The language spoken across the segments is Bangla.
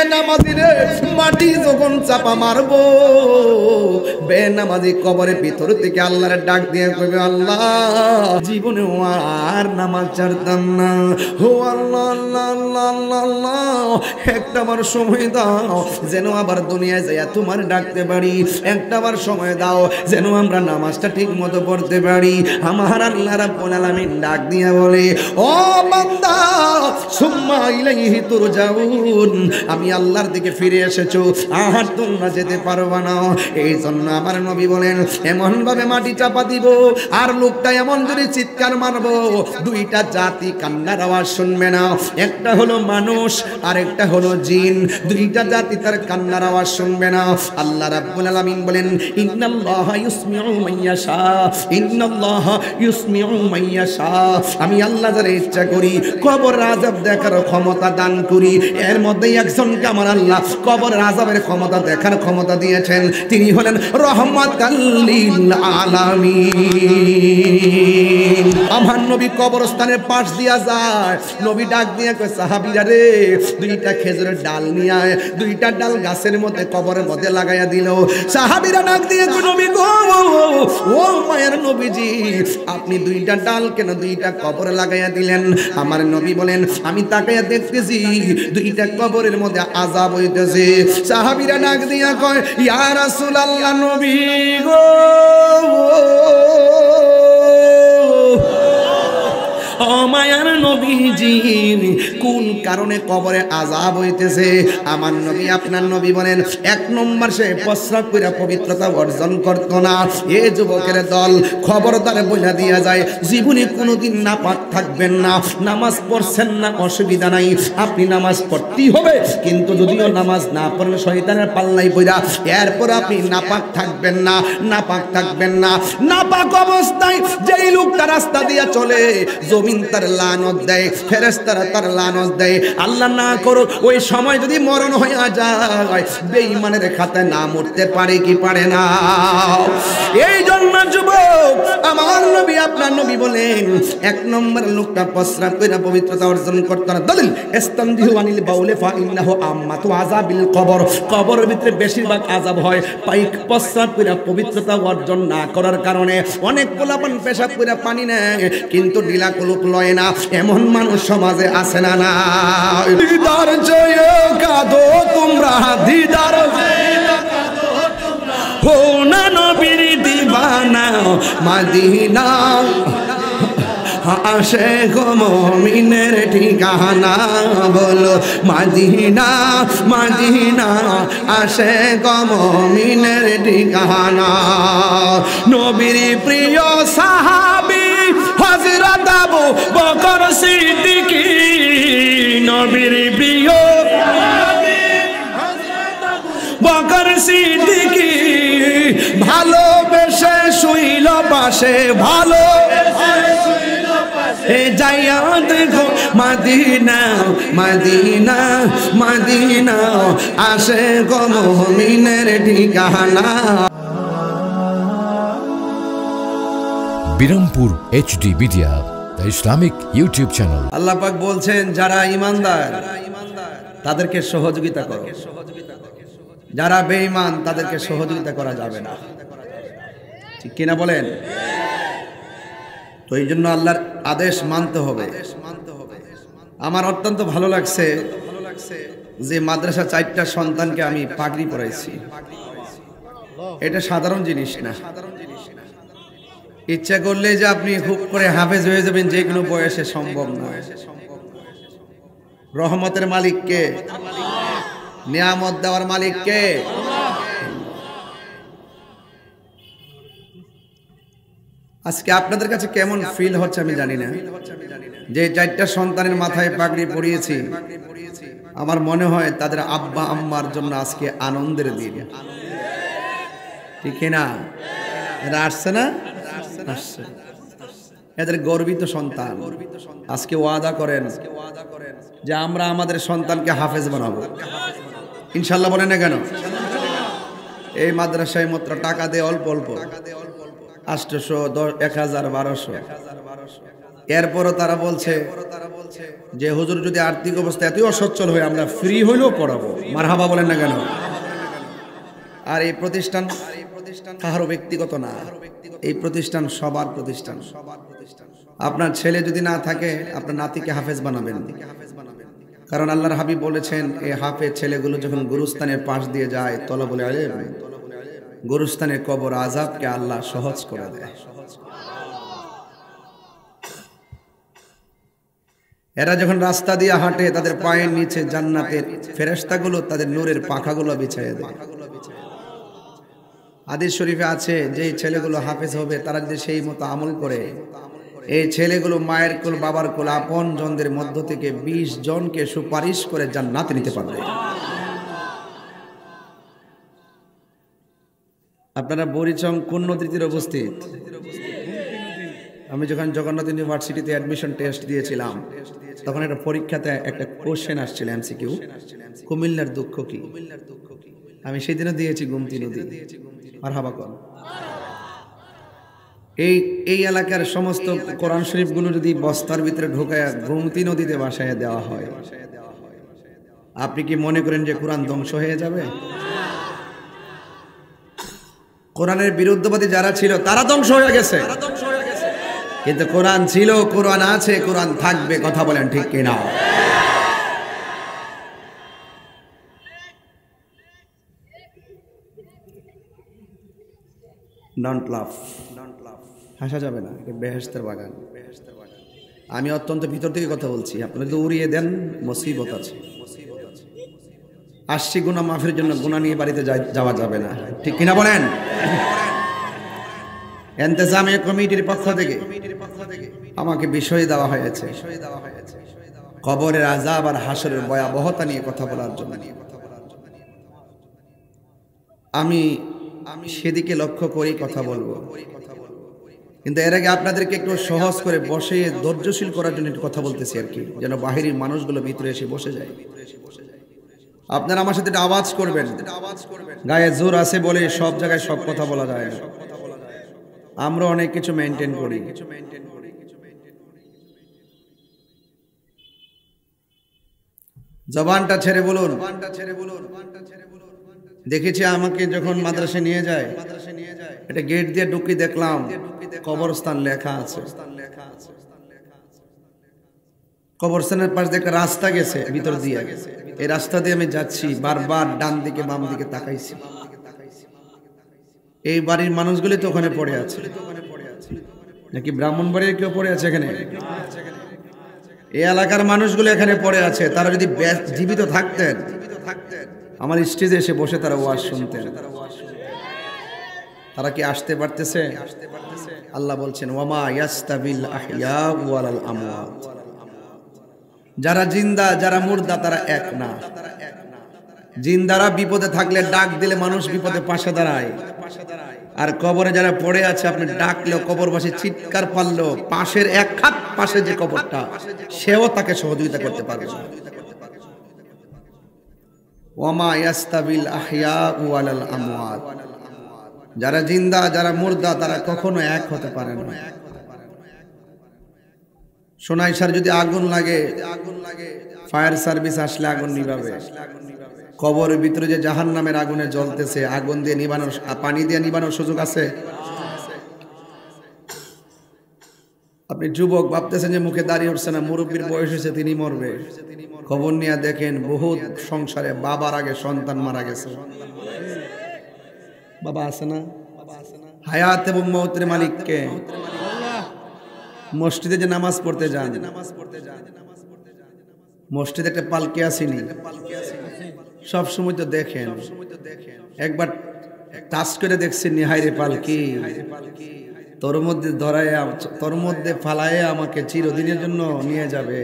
বেনামাজিরে মাটি যখন চাপা মারবো, বেনামাজি কবরের ভিতর থেকে আল্লাহর ডাক দিয়ে কইবে, আল্লাহ জীবনে আর নামাজ ছাড়তাম না, ও আল্লাহ আল্লাহ আল্লাহ আল্লাহ আল্লাহ, একটা বার সময় দাও যেন আবার দুনিয়ায় যাইয়া তোমার ডাকতে পারি, একটা বার সময় দাও যেন আমরা নামাজটা ঠিক মতো পড়তে পারি। আমার আল্লাহ রাব্বুল আলামিন ডাক দিয়া বলে, ও বান্দা সুম্মা ইলাইহি তুরজাউন, আমি আল্লাহর দিকে ফিরে এসেছো, আর তোমরা যেতে পারবা না। এই জন্য আমার নবী বলেন, এমন ভাবে মাটি চাপা দিব আর লোকটা এমন যদি চিৎকার মারবো, দুইটা জাতি কান্নার আওয়াজ শুনবে না, একটা হলো মানুষ আর একটা হলো জিন, দুইটা জাতি তার কান্নার আওয়াজ শুনবে না। আল্লাহ রাব্বুল আলামিন বলেন, ইন্নাল্লাহা ইউসমিউ মাইয়াশা, ইন্নাল্লাহা ইউসমিউ মাইয়াশা, আমি আল্লাহ যারে ইচ্ছা করি কবর আযাব দেখার ক্ষমতা দান করি। এর মধ্যে একজনকে আমার আল্লাহ কবর আযাবের ক্ষমতা দেখার ক্ষমতা দিয়েছেন, তিনি হলেন রহমাতাল লিল আলামিন। আমার নবী কবরস্থানের পাশ দিয়া যায়, নবী ডাক দিয়ে কয়, সাহাবীরা রে, দুইটা খেজুরের ডাল নিয়ে আয়। দুইটা ডাল গাছের মধ্যে কবরের মধ্যে লাগাইয়া দিল। সাহাবীরা ডাক দিয়ে কয়, নবী গো, ও মায়ের নবীজি, আপনি দুইটা ডাল কেন দুইটা কবরে লাগাইয়া দিলেন? আমার নবী বলেন, আমি তাকাইয়া দেখতেছি দুইটা কবরের মধ্যে আযাব হইতেছে। সাহাবীরা ডাক দিয়া কয়, ইয়া রাসূলুল্লাহ, নবী গো, ও মায়ার নবীজি, কোন কারণে কবরে আযাব হইতেছে? আমার নবী, আপনার নবী বলেন, এক নম্বর সে প্রস্রাব কইরা পবিত্রতা অর্জন করত না। এ যুবকের দল, খবরদার বইলা দিয়া যায়, জীবনে কোনোদিন নাপাক থাকবেন না। নামাজ পড়ছেন না, অসুবিধা নাই, আপনি নামাজ পড়তেই হবে, কিন্তু যদিও নামাজ না পড়লে শয়তানের পাল্লাই পইরা এরপর আপনি নাপাক থাকবেন না, নাপাক থাকবেন না। নাপাক অবস্থায় যেই লোকটা রাস্তা দিয়া চলে, জমিন তার লানত দেয়, ফেরেশতারা তার লানত দেয়। আল্লাহ না করুক ওই সময় যদি মরণ হয়ে যায়, বেঈমানের খাতায় নাম উঠতে পারে কি পারে না? এই জন্য যুবক, আমার নবী, আপনার নবী বলেন, এক নম্বর লোকটা প্রস্রাব কইরা পবিত্রতা অর্জন করতে না। দলিল, ইস্তামদিহু আনিল বাউলি ফা ইন্নাহু আম্মাতু আযাবিল কবর, কবরের ভিতরে বেশিরভাগ আযাব হয় পাইক প্রস্রাব কইরা পবিত্রতা অর্জন না করার কারণে। অনেক পোলাপান পেশাব কইরা পানি নেয় কিন্তু ঢিলা কলুপ লয় না, এমন মানুষ সমাজে আছে না? না, দিদার জয় কাঁদো তোমরা, দিদার হো না নবীর দিবানা, মাদিনা আশিক মুমিনের ঠিকানা, বলো মাদিনা, মাদিনা আশিক মুমিনের ঠিকানা। নবীর প্রিয় সাহাবী হযরত আবু বকর সিদ্দিক, নবীর প্রিয় বকর সিদ্দিক, ভালোবেসে শুইল পাশে, ভালো যাইয়া দেখো মদিনা, মদিনা, মদিনা আশিক মুমিনের ঠিকানা। Birampur HD media, the Islamic YouTube channel. Allah পাক বলছেন, যারা ঈমানদার তাদেরকে সহযোগিতা করো, যারা বেঈমান তাদেরকে সহযোগিতা করা যাবে না। ঠিক কিনা বলেন? তো এই জন্য আল্লাহর আদেশ মানতে হবে। আমার অত্যন্ত ভালো লাগছে যে মাদ্রাসা 4টা সন্তানকে আমি পাগড়ি পরাইছি। এটা সাধারণ জিনিস না। ইচ্ছা করলে যে আপনি খুব করে হাফেজ হয়ে যাবেন যে কোনো বয়সে, সম্ভব নয়। রহমতের মালিক কে? নিয়ামত দেওয়ার মালিক কে? আজকে আপনাদের কাছে কেমন ফিল হচ্ছে আমি জানি না, যে 4টা সন্তানের মাথায় পাগড়ি পরিয়েছি। আমার মনে হয় তাদের আব্বা আম্মার জন্য আজকে আনন্দের দিন। ঠিক না? এরা আসছে না? আসছে। এদের গর্বিত সন্তান। আজকে ওয়াদা করেন যে আমরা আমাদের সন্তানকে হাফেজ বানাবো, ইনশাল্লাহ। বলেন না কেন? এই মাদ্রাসায় মাত্র টাকা দেয় অল্প অল্প, 800, 1000, 1200। এরপরও তারা বলছে যে হুজুর যদি আর্থিক অবস্থা এতই অসচ্ছল হয়ে আমরা ফ্রি হইলেও পড়াবো, মারহাবা বলেন না কেন? আর এই প্রতিষ্ঠান কারো ব্যক্তিগত না, এই প্রতিষ্ঠান সবার প্রতিষ্ঠান। আপনার ছেলে যদি না থাকে আপনার নাতিকে হাফেজ বানাবেন, কারণ আল্লাহর হাবিব বলেছেন এই হাফেজ ছেলেগুলো যখন গুরুস্থানের পাশ দিয়ে যায় তলবুল ইলম, গুরুস্থানের কবর আযাবকে আল্লাহ সহজ করে দেয়। এরা যখন রাস্তা দিয়ে হাঁটে তাদের পায়ের নিচে জান্নাতের ফেরেশতাগুলো তাদের নূরের পাখাগুলো বিছিয়ে দেয়। হাদিস শরীফে আছে যে ছেলেগুলো হাফেজ হবে তারা যদি সেই মতো আমল করে, এই ছেলেগুলো মায়ের কোল বাবার কোল আপন জনদের মধ্য থেকে 20 জনকে সুপারিশ করে জান্নাতে নিতে পারবে। আপনারা বরিচং কোন নদীর অবস্থিত? আমি যখন জগন্নাথ ইউনিভার্সিটিতে অ্যাডমিশন টেস্ট দিয়েছিলাম তখন একটা পরীক্ষাতে একটা কোশ্চেন আসছিল এমসিকিউ, কুমিল্লার দুঃখ কি? আমি সেদিনও দিয়েছি গোমতী নদী। মারহাবা কর। এই এলাকার সমস্ত কোরআন শরীফগুলো যদি বস্তার ভিতরে ঢোকায় গোমতী নদীতে ভাসায় দেওয়া হয়, আপনি কি মনে করেন যে কোরআন ধ্বংস হয়ে যাবে? কোরআনের বিরুদ্ধবাদী যারা ছিল তারা ধ্বংস হয়ে গেছে, কিন্তু কোরআন ছিল, কোরআন আছে, কোরআন থাকবে। কথা বলেন ঠিক কিনা? ডোন্ট লাফ, হাসা যাবে না, এটা বেহেশতের বাগান। আমি অত্যন্ত ভিতর থেকে কথা বলছি, আপনারা যদি উড়িয়ে দেন মুসিবত আছে। আসছি গুনাহ মাফের জন্য, গুনাহ নিয়ে বাড়িতে যাওয়া যাবে না, ঠিক কিনা বলেন? ইন্তেজামে কমিটির পক্ষ থেকে আমাকে বিষয় দেওয়া হয়েছে কবরের আযাব আর হাসরের ভয়াবহতা নিয়ে কথা বলার জন্য। আমি সেদিকে লক্ষ্য করি কথা বলবো, কিন্তু এর আগে আপনাদেরকে একটু সহজ করে বসে ধৈর্যশীল করার জন্য একটু কথা বলতেছি আর কি, যেন বাহিরি মানুষগুলো ভিতরে এসে বসে যায়। আপনারা আমার সাথে একটা আওয়াজ করবেন। গায়ে জোর আছে বলে সব জায়গায় সব কথা বলা যায় না, আমরা অনেক কিছু মেনটেন করি। জবানটা ছেড়ে বলুন। দেখেছি আমাকে যখন মাদ্রাসায় নিয়ে যায়, এটা গেট দিয়ে ঢুকি দেখলাম কবরস্থান লেখা আছে। কবরস্থানের পাশ দিয়ে একটা রাস্তা গেছে ভিতর দিয়ে, এই রাস্তা দিয়ে আমি যাচ্ছি, বারবার ডান দিকে বাম দিকে তাকাইছি। এই বাড়ির মানুষগুলি তো ওখানে পড়ে আছে, নাকি ব্রাহ্মণবাড়ির কেউ পড়ে আছে এখানে? এই এলাকার মানুষগুলো এখানে পড়ে আছে। তারা যদি জীবিত থাকতেন আমার স্টেজে এসে বসে তারা ওয়াজ শুনতেন। তারা কি আসতে পারতেছে? আল্লাহ বলছেন ওয়ামা ইয়াস্তাবিল আহইয়া ওয়াল আমওয়াত, যারা জিন্দা যারা মুর্দা তারা এক না। জিন্দারা বিপদে থাকলে ডাক দিলে মানুষ বিপদে পাশে দাঁড়ায়, আর কবরে যারা পড়ে আছে আপনি ডাকলেও কবরবাসী চিৎকার পারলেও পাশের এক হাত পাশে যে কবরটা সেও তাকে সহযোগিতা করতে পারবে না। ওয়ামা ইয়াস্তাবিল আহইয়া ওয়াল আমওয়াত, যারা জিন্দা যারা মুর্দা তারা কখনো এক হতে পারে না। সোনাইশার যদি আগুন লাগে, ফায়ার সার্ভিস আসলে আগুন নিভাবে। কবরের ভিতরে যে জাহান্নামের আগুনে জ্বলতেছে, আগুন দিয়ে নিভানোর, পানি দিয়ে নিভানোর সুযোগ আছে? আপনি যুবক ভাবতেছেন যে মুখে দাড়ি উঠছে না, মুরব্বীর বয়স হয়েছে তিনি মরবে। খবর নিয়ে দেখেন বহুত সংসারে বাবার আগে সন্তান মারা গেছে। বাবা আছে না? হায়াত এবং মওতের মালিককে। মসজিদে যে নামাজ পড়তে যান, মসজিদে একটা পালকি আসেনি? সব সময় তো দেখেন, একবার টাচ করে দেখছেন নিহাইরে পালকি, তোর মধ্যে ধরায়, তোর মধ্যে ফালায় আমাকে চিরদিনের জন্য নিয়ে যাবে।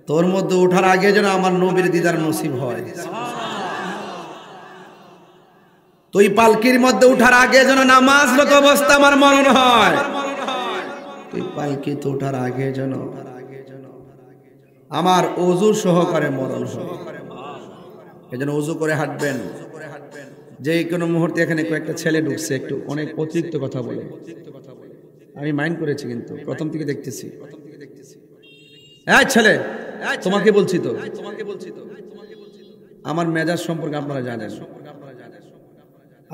তোর মধ্যে ওঠার আগে যেন আমার নবীর দিদার নসিব হয়। তুই পালকির মধ্যে উঠার আগে যেন নামাজরত অবস্থা আমার মরণ হয়। তুই পালকি তো ওঠার আগে যেন আমার ওযু সহকারে মরণ হয়। এজন্য ওযু করে হাঁটবেন। যে কোনো মুহূর্তে এখানে কয়েকটা ছেলে ঢুকছে, একটু অনেক অতিরিক্ত কথা বলে, আমি মাইন্ড করেছি, কিন্তু প্রথম থেকে দেখতেছি এই ছেলে, তোমাকে বলছি তো, আমার মেজাজ সম্পর্কে আপনারা জানেন,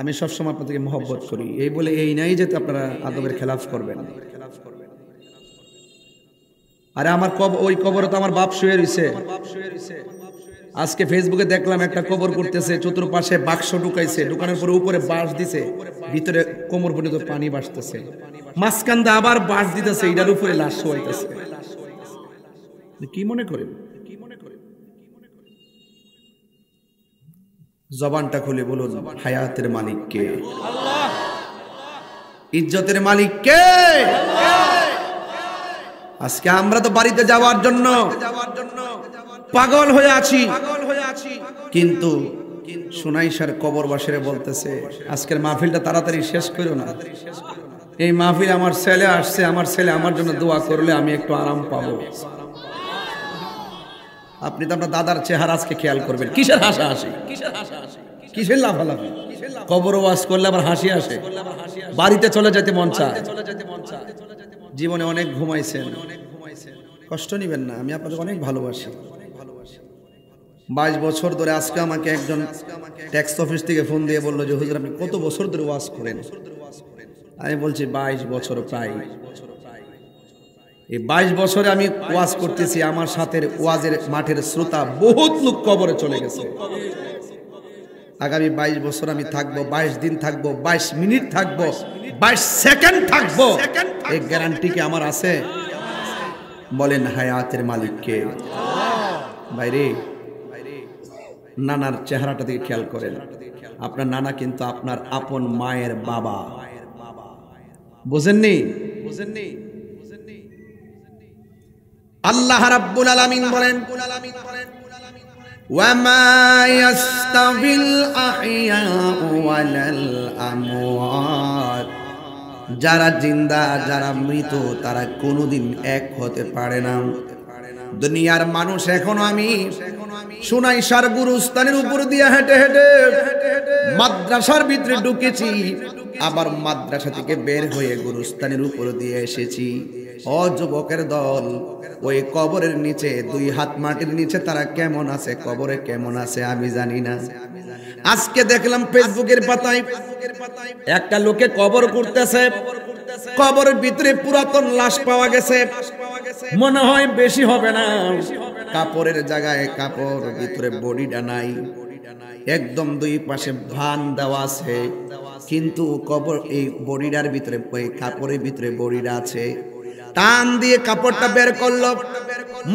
আমি সবসময় আপনাদেরকে মহব্বত করি। এই বলে এই নাই যে আপনারা আদবের খেলাফ করবেন। আরে আমার ওই কবরে তো আমার বাপ শুয়ে রয়েছে। আজকে ফেসবুকে দেখলাম একটা কবর করতেছে, চতুর্পাশে বাক্স ঢুকাইছে, ঢুকানোর পরে উপরে বাঁশ দিছে, ভিতরে কোমর পর্যন্ত পানি বাসতেছে, মাঝখান দিয়ে আবার বাঁশ দিতেছে, এটার উপরে লাশ শোয়াইতেছে। কি মনে করেন? জবানটা খুলে বলুন, হায়াতের মালিক কে? আল্লাহ। ইজ্জতের মালিক কে? আজকে আমরা তো বাড়িতে যাওয়ার জন্য পাগল হয়ে আছি, কিন্তু সুনাইশার কবরবাসীরা বলতেছে আজকের মাহফিলটা তাড়াতাড়ি শেষ করো না। এই মাহফিল আমার ছেলে আসছে, আমার ছেলে আমার জন্য দোয়া করলে আমি একটু আরাম পাবো। আপনি তো আপনার দাদার চেহারা আজকে খেয়াল করবেন। কিসের হাসাহাসি, কিসের লাফালাফি? কবর ওয়াজ করলে আবার হাসি আসে, বাড়িতে চলে যেতে মন চায়। জীবনে অনেক ঘুমাইছেন, কষ্ট নিবেন না, আমি আপনাদের অনেক ভালোবাসি। 22 বছর ধরে আজকে আমাকে একজন ট্যাক্স অফিস থেকে ফোন দিয়ে বললো যে হুজুর আপনি কত বছর ধরে ওয়াজ করেন? আমি বলছি 22 বছর প্রায়। এই 22 বছরে আমি ওয়াজ করতেছি, আমার সাথে ওয়াজের মাঠের শ্রোতা বহুত লোক কবরে চলে গেছে। আগামী 22 বছর আমি থাকবো, 22 দিন থাকবো, 22 মিনিট থাকবো, 22 সেকেন্ড থাকবো, এই গ্যারান্টি কি আমার আছে? বলেন হায়াতের মালিক কে? ভাইরে, নানার চেহারাটা দিকে খেয়াল করেন। আপনার নানা কিন্তু আপনার আপন মায়ের বাবা, বুঝেননি? আল্লাহ রাব্বুল আলামিন বলেন, ওয়ামা ইয়াস্তাবিল আহইয়াউ ওয়ালাল আমওয়াত, যারা জিন্দা যারা মৃত তারা কোনোদিন এক হতে পারে না। দুনিয়ার মানুষ এখনো আমি সুনাইশার গুরুস্থানের উপর দিয়ে হেঁটে হেঁটে মাদ্রাসার ভিতরে ঢুকেছি, আবার মাদ্রাসা থেকে বের হয়ে গুরুস্থানের উপর দিয়ে এসেছি। ও যুবকের দল, ওই কবরের নিচে 2 হাত মাটির নিচে তারা কেমন আছে, কবরে কেমন আছে আমি জানি না। আজকে দেখলাম ফেসবুকের পাতায় একটা লোকে কবর করতেছে, কবরের ভিতরে পুরাতন লাশ পাওয়া গেছে, মনে হয় বেশি হবে না, কাপড়ের জায়গায় কাপড়, ভিতরে বডিটা নাই, একদম 2 পাশে ভান দেওয়া আছে, কিন্তু কবর এই বডিটার ভিতরে, ওই কাপড়ের ভিতরে বডিটা আছে। টান দিয়ে কাপড়টা বের করলো,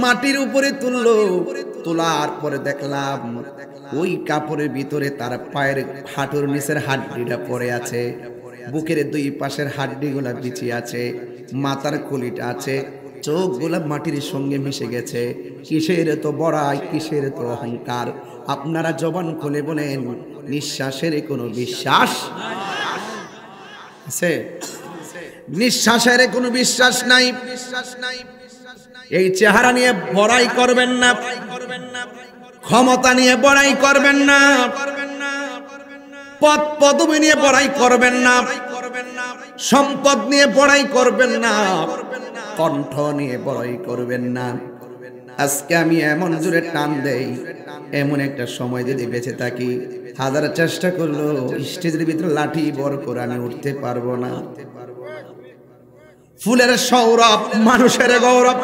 মাটির উপরে তুললো, তোলার পরে দেখলাম ওই কাপড়ের ভিতরে তার পায়ের হাঁটুর নিচের হাড্ডিটা পড়ে আছে, বুকের 2 পাশের হাড্ডিগুলা বিছিয়ে আছে, মাথার খুলিটা আছে, চোখগুলা মাটির সঙ্গে মিশে গেছে। কিসের তো বড়াই, কিসের তো অহংকার? আপনারা জবান খুলে বলেন, নিঃশ্বাসের কোনো বিশ্বাস আছে? নিঃশ্বাসের কোনো বিশ্বাস নাই। এই চেহারা নিয়ে বড়াই করবেন না, ক্ষমতা নিয়ে বড়াই করবেন না, পদ পদবি নিয়ে বড়াই করবেন না, সম্পদ নিয়ে বড়াই করবেন না, কণ্ঠ নিয়ে বড়াই করবেন না। আজকে আমি এমন জোরে টান দেই, এমন একটা সময় যদি বেঁচে থাকি, হাজার চেষ্টা করলো স্টেজের ভিতরে লাঠি বড় করে আমি উঠতে পারবো না। ফুলের সৌরভ, মানুষের গৌরব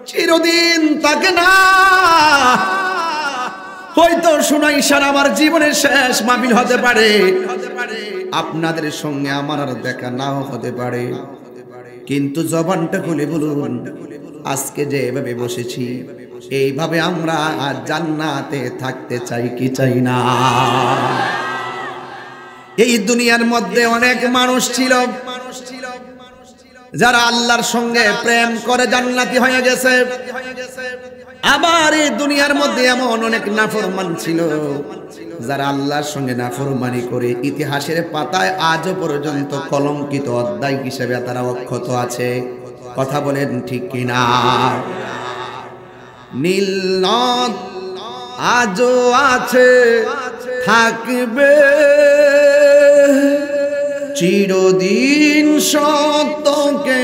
চিরদিন থাকে না। হয়তো সুনাইশার আমার জীবনের শেষ মাহফিল হতে পারে, আপনাদের সঙ্গে আমার আর দেখা নাও হতে পারে, কিন্তু জবানটা খুলে বলুন, আজকে যে এভাবে বসেছি, এইভাবে আমরা জান্নাতে থাকতে চাই কি চাই না? এই দুনিয়ার মধ্যে অনেক মানুষ ছিল যারা আল্লাহর সঙ্গে প্রেম করে জান্নাতি হয়ে গেছে, আবার এই দুনিয়ার মধ্যে এমন অনেক নাফরমান ছিল যারা আল্লাহর সঙ্গে নাফরমানি করে ইতিহাসের পাতায় আজও পর্যন্ত কলঙ্কিত অধ্যায় হিসেবে তারা অক্ষত আছে। কথা বলেন ঠিক কিনা? নীল নদ আজও আছে, থাকবে চিরদিন, সত্যকে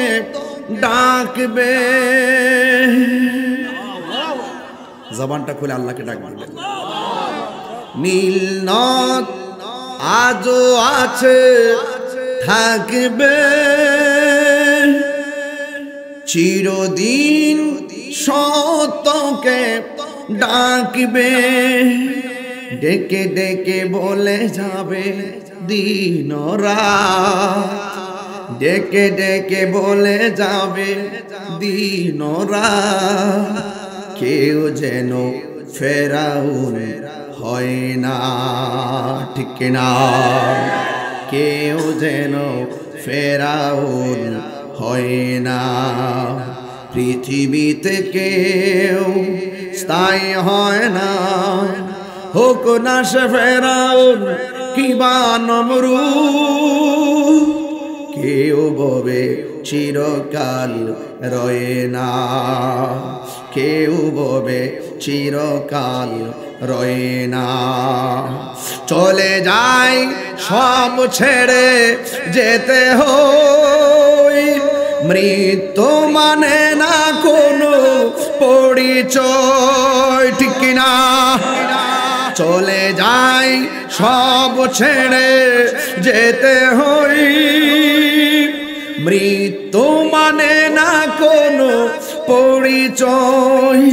ডাকবে, জবানটা খুলে আল্লাহকে ডাকবে। নীল নদ আজও আছে, থাকবে, চিরদিন সত্যকে ডাকবে, ডেকে ডেকে বলে যাবে দিন রাত, ডেকে ডেকে বলে যাবে দিন রাত, কেউ যেন ফেরাউন হয় না, ঠিক না, কেউ যেন ফেরাউন হয় না। পৃথিবীতে কেউ স্থায়ী হয় না, হোক না সে ফেরাউন কিবা নমরুদ, কেউ ববে চিরকাল রয়ে না, কেউ ববে চিরকাল রয়ে না। চলে যায় সব ছেড়ে যেতে হয়, মৃত্যু মানে না কোনো পরিচয়, ঠিক কিনা? চলে যায় সব ছেড়ে যেতে হয়, মৃত্যু মানে না কোনো পরিচয়।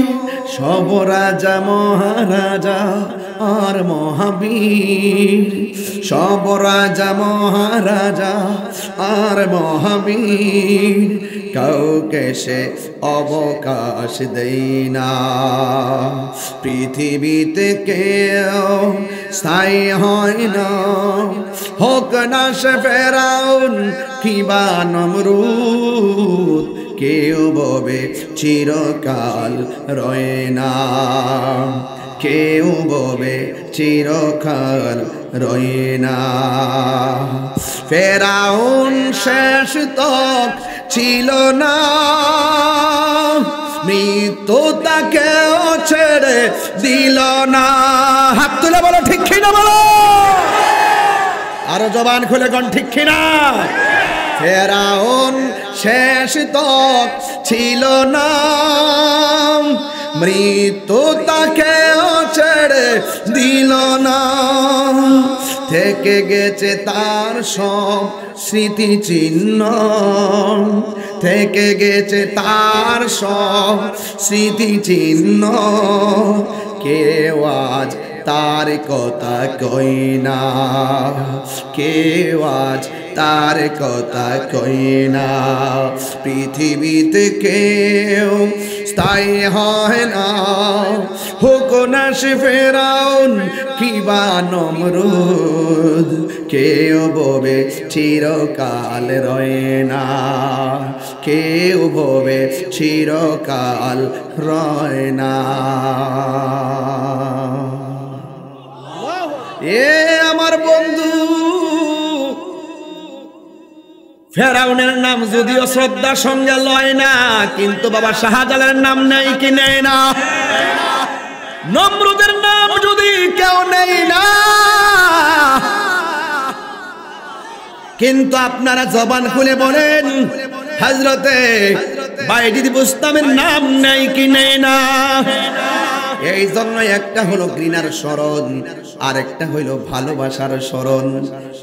সব রাজা মহারাজা আর মহাবীর, সব রাজা মহারাজা আর মহাবীর, কাউকে সে অবকাশ দেয় না। পৃথিবীতে কেউ স্থায়ী হয় না, হোক না সে ফেরাউন কিবা নমরুদ, কেউ ববে চিরকাল রয়ে না, কেউ ববে চিরকাল রয়ে না। ফেরাউন শেষ তক ছিল না, মৃত্যু তাকেও ছেড়ে দিল না। হাত তুলে বলো ঠিক কিনা, বলো আরো জবান খুলে কোন ঠিক কিনা। ফেরাউন শেষ তক ছিল না, মৃত্যু তাকেও ছেড়ে দিল না। থেকে গেছে তার সব স্মৃতি চিহ্ন, থেকে গেছে তার সব স্মৃতি চিহ্ন, কেউ আজ তার কথা কই না, কেউ আজ তার কথা কই না। পৃথিবীতে কেউ স্থায়ী হয় না, হোক না সে ফেরাউন কিবা নমরুদ, কেউ ববে চিরকাল রয়ে না, কেউ ববে চিরকাল রয় না। এ আমার বন্ধু, ফেরাউনের নাম যদিও শ্রদ্ধার সঙ্গে লয় না, কিন্তু বাবা শাহজালালের নাম নেই কি নেই না? নমরুদের নাম যদি কেউ নেই না, কিন্তু আপনারা জবান খুলে বলেন হযরতে বাইজিদ বুস্তামের নাম নেই কি নেই না? এই জন্য একটা হলো ঘৃণার স্মরণ, আর একটা হইল ভালোবাসার স্মরণ।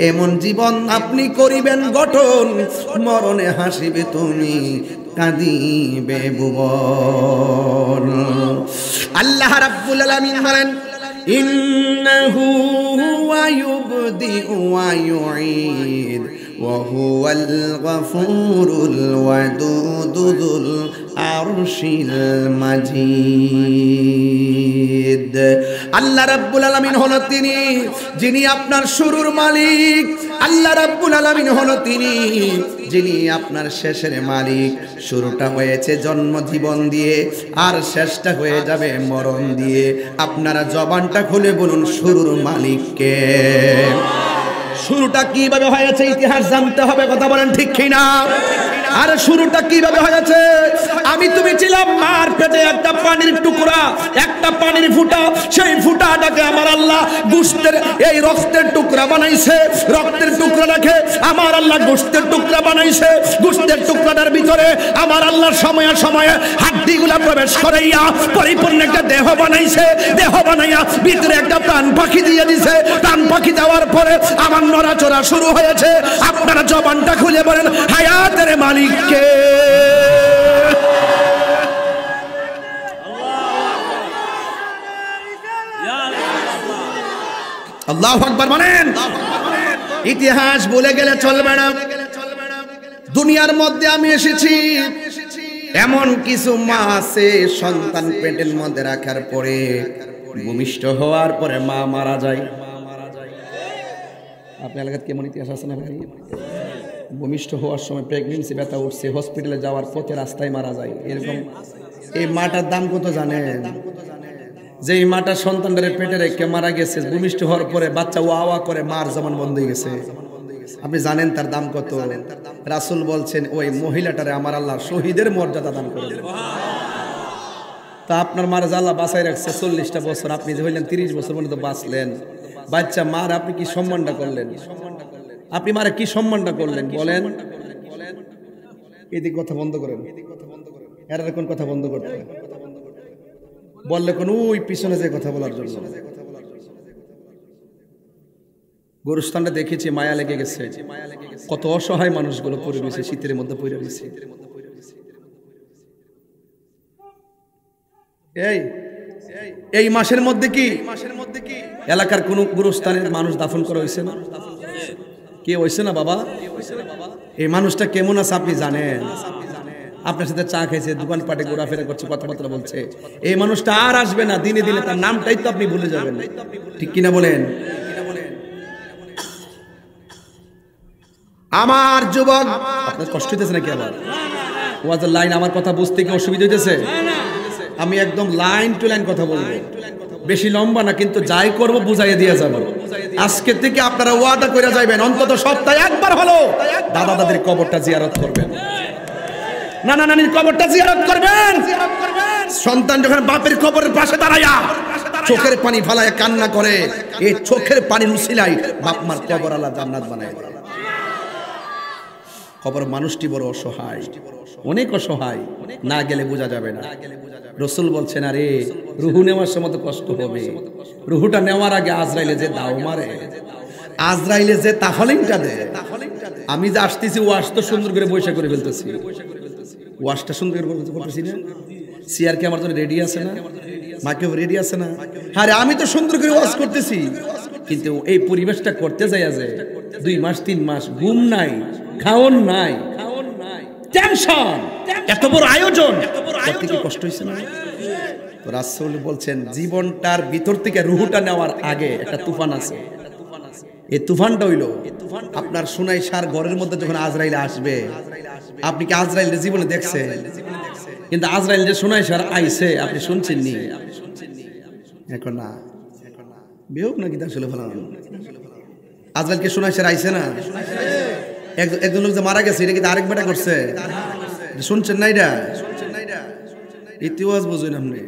এমন জীবন আপনি করিবেন গঠন, মরণে হাসিবে তুমি, কাঁদিবে ভুবন। আল্লাহ রাব্বুল আলামিন বলেন, ইন্নাহু হুয়া ইউবদিউ ওয়া ইউঈদ ওয়া হুয়াল গফুরুল ওয়াদুদ যুল আরশিল মাজিদ। আল্লাহ রাব্বুল আলামিন হলো তিনি যিনি আপনার শুরুর মালিক, আল্লাহ রাব্বুল আলামিন হলো তিনি যিনি আপনার শেষের মালিক। শুরুটা হয়েছে জন্ম জীবন দিয়ে, আর শেষটা হয়ে যাবে মরণ দিয়ে। আপনারা জবানটা খুলে বলুন শুরুর মালিককে। শুরুটা কিভাবে হয়েছে ইতিহাস জানতে হবে, কথা বলেন ঠিক কিনা? আরে শুরুটা কিভাবে হয়েছে? আমি তুমি ছিলাম মার পেটে, একটা পানির টুকরা, একটা পানির ফুটা। সেই ফুটাটাকে আমার আল্লাহ গোশতের এই রক্তের টুকরা বানাইছে। রক্তের টুকরাটাকে আমার আল্লাহ গোশতের টুকরা বানাইছে। গোশতের টুকরাটার ভিতরে আমার আল্লাহ সময়ে সময়ে হাড্ডিগুলা প্রবেশ করাইয়া পরিপূর্ণ একটা দেহ বানাইছে। দেহ বানাইয়া ভিতরে একটা প্রাণ পাখি দিয়ে দিছে। প্রাণ পাখি দেওয়ার পরে আমার নড়াচড়া শুরু হয়েছে। আপনারা জবানটা খুলে বলেন, হায়াতের মালিক কে? আল্লাহু আকবার বলেন। ইতিহাস ভুলে গেলে চলবে না। দুনিয়ার মধ্যে আমি এসেছি, এমন কিছু মা আছে সন্তান পেটের মধ্যে রাখার পরে ভূমিষ্ঠ হওয়ার পরে মা মারা যায়। আপনার এলাকায় কেমন ইতিহাস আছে না ভাই? ভূমিষ্ঠ হওয়ার সময় প্রেগনেন্সি ব্যথা উঠছে, হসপিটালে যাওয়ার পথে রাস্তায় মারা যায়। এরকম এই মাটার দাম কত জানেন? যে এই মাটার সন্তানদের পেটে রেখে মারা গেছে, ভূমিষ্ঠ হওয়ার পরে বাচ্চা ওয়া ওয়া করে মার জবান বন্ধ হয়ে গেছে। আপনি জানেন তার দাম কত? রাসূল বলছেন ওই মহিলাটারে আমার আল্লাহ শহীদের মর্যাদা দান করে। তা আপনার মার আল্লাহ বাঁচাই রাখছে 40টা বছর, আপনি যে হইলেন 30 বছর পর্যন্ত বাঁচলেন। বাচ্চা মার আপনি কি সম্মানটা করলেন? আপনি মারে কি সম্মানটা করলেন বলেন? এদিকে কথা বন্ধ করেন, এর কোন কথা বন্ধ করতে বললে কোন ওই পিছনে যে কথা বলার জন্য। গোরস্থানটা দেখেছি, মায়া লেগে গেছে। কত অসহায় মানুষগুলো পড়ে রয়েছে, শীতের মধ্যে পড়ে রয়েছে। এই মাসের মধ্যে কি এলাকার কোন গোরস্থানের মানুষ দাফন করা হয়েছে না? কে হয়েছে না বাবা? এই মানুষটা কেমন আছে আপনি জানেন? আপনার সাথে চা খেয়েছে, দোকানপাটে ঘোরাফেরা করছে, কথাবার্তা বলছে। এই মানুষটা আর আসবে না, দিনে দিনে তার নামটাই তো আপনি ভুলে যাবেন। ঠিক কিনা বলেন? আমার যুবক, আপনার কষ্ট হইতেছে নাকি? আবার ওয়াজের লাইন আমার কথা বুঝতে কি অসুবিধা হইতেছে? আমি একদম লাইন টু লাইন কথা বলবো, বেশি লম্বা না, কিন্তু যাই করব বুঝাইয়ে দিয়ে যাব। আজকে থেকে আপনারা ওয়াদা করে যাবেন, অন্তত সপ্তাহে একবার হলো দাদা দাদির কবরটা জিয়ারত করবেন, নানা নানির কবরটা জিয়ারত করবেন। সন্তান যখন বাপের কবরের পাশে দাঁড়ায়া চোখের পানি ফালায় কান্না করে, এই চোখের পানির উসিলায় বাপ মার কবর আল্লাহ জান্নাত বানায়। কবর মানুষটি বড় অসহায়, অনেক অসহায়, না গেলে বোঝা যাবে না। রাসূল বলছেন, আরে রুহু নেওয়ার সময় তো কষ্ট হবে। রুহুটা নেওয়ার আগে আজরাইলে যে দাও মারে, আজরাইলে যে তাফালিংটা দেয়। আমি যে আসতেছি ওয়াশ তো সুন্দর করে বৈশা করে ফেলতেছি, ওয়াশটা সুন্দর করে বলতেছি না। সিআর কি আমার জন্য রেডি আছে না? মাকেও রেডি আছে না? আরে আমি তো সুন্দর করে ওয়াশ করতেছি, কিন্তু এই পরিবেশটা করতে যাই যে 2 মাস 3 মাস ঘুম নাই, খাওন নাই, টেনশন, এত বড় আয়োজন, কত কি কষ্ট হইছে না? তো রাসূল বলছেন, জীবনটার ভিতর থেকে রুহুটা নেওয়ার আগে একটা তুফান আছে। এই তুফানটা হইল আপনার সুনাই সার ঘরের মধ্যে যখন আজরাইল আসবে। আপনি কি আজরাইলের জীবনে দেখছেন? কিন্তু আজরাইল যে সুনাই সার আইছে আপনি শুনছেন নি? এখন না, বেহুক নাকি আসলে ভালো। আজরাইলকে সুনাই সার আইছে না? একজন লোক যে মারা গেছে, এটা কিন্তু আরেক বেটা করছে, শুনছেন না? এটা ইতিহাস বুঝুন আপনি।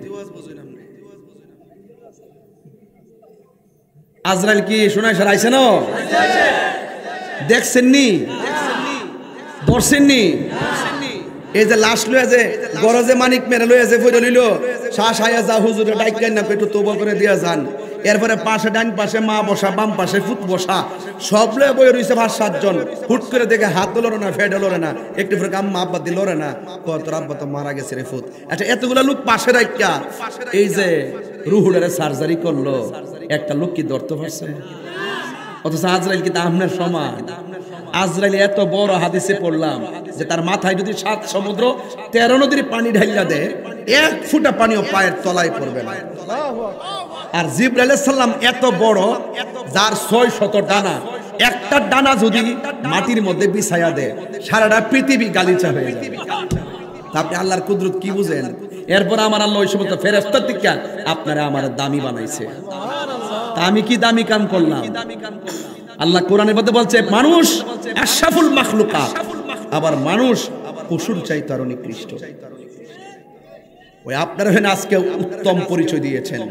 আজরাইল কি সুনাই সার আইছে না? দেখছেন নি? ধরছেন নি? এই যে লাশ লয়ে যে গরজে মানিক মেরে লয়ে যে ফইরা লইল, শ্বাস আয়া যা হুজুরে ডাইকেন না একটু তওবা করে দিয়া যান। এরপরে পাশে ডান পাশে মা বসা, বাম পাশে ফুট বসা, সব লয়ে বই রইছে 5-7 জন। হুট করে দেখে হাত লড়ে না, ফেডে লড়ে না, একটু পরে আম্মা আব্বা দিয়ে লড়ে না, তোর আব্বা তো মারা গেছে রে ফুট। আচ্ছা, এতগুলা লোক পাশে রাখিয়া এই যে রুহুডারে সার্জারি করলো, একটা লোক কি ধরতে পারছে? অথচ আজরাইল কি আপনার সমান? আজরাইল এত বড় হাদিসে পড়লাম যে তার মাথায় যদি 7 সমুদ্র 13 নদীর পানি ঢাইলা দেয়, 1 ফুটা পানিও পায়ের তলায় পড়বে না। আর জিবরাইল আলাইহিস সালাম এত বড়, যার 600 ডানা, একটা ডানা যদি মাটির মধ্যে বিছায়া দেয় সারাটা পৃথিবী গালিচা হয়ে যাবে। আপনি আল্লাহর কুদরত কি বুঝেন? এরপর আমার আল্লাহ ওই সমস্ত ফেরেশতা থেকে আপনারা আমার দামি বানাইছে। তা আমি কি দামি কাম করলাম? আল্লাহ কোরআনের মধ্যে বলছে মানুষ আশরাফুল মাখলুকাত, আবার মানুষ পশুর চাইতে আরো নিকৃষ্ট। ওই আপনারা হেন আজকে উত্তম পরিচয় দিয়েছেন,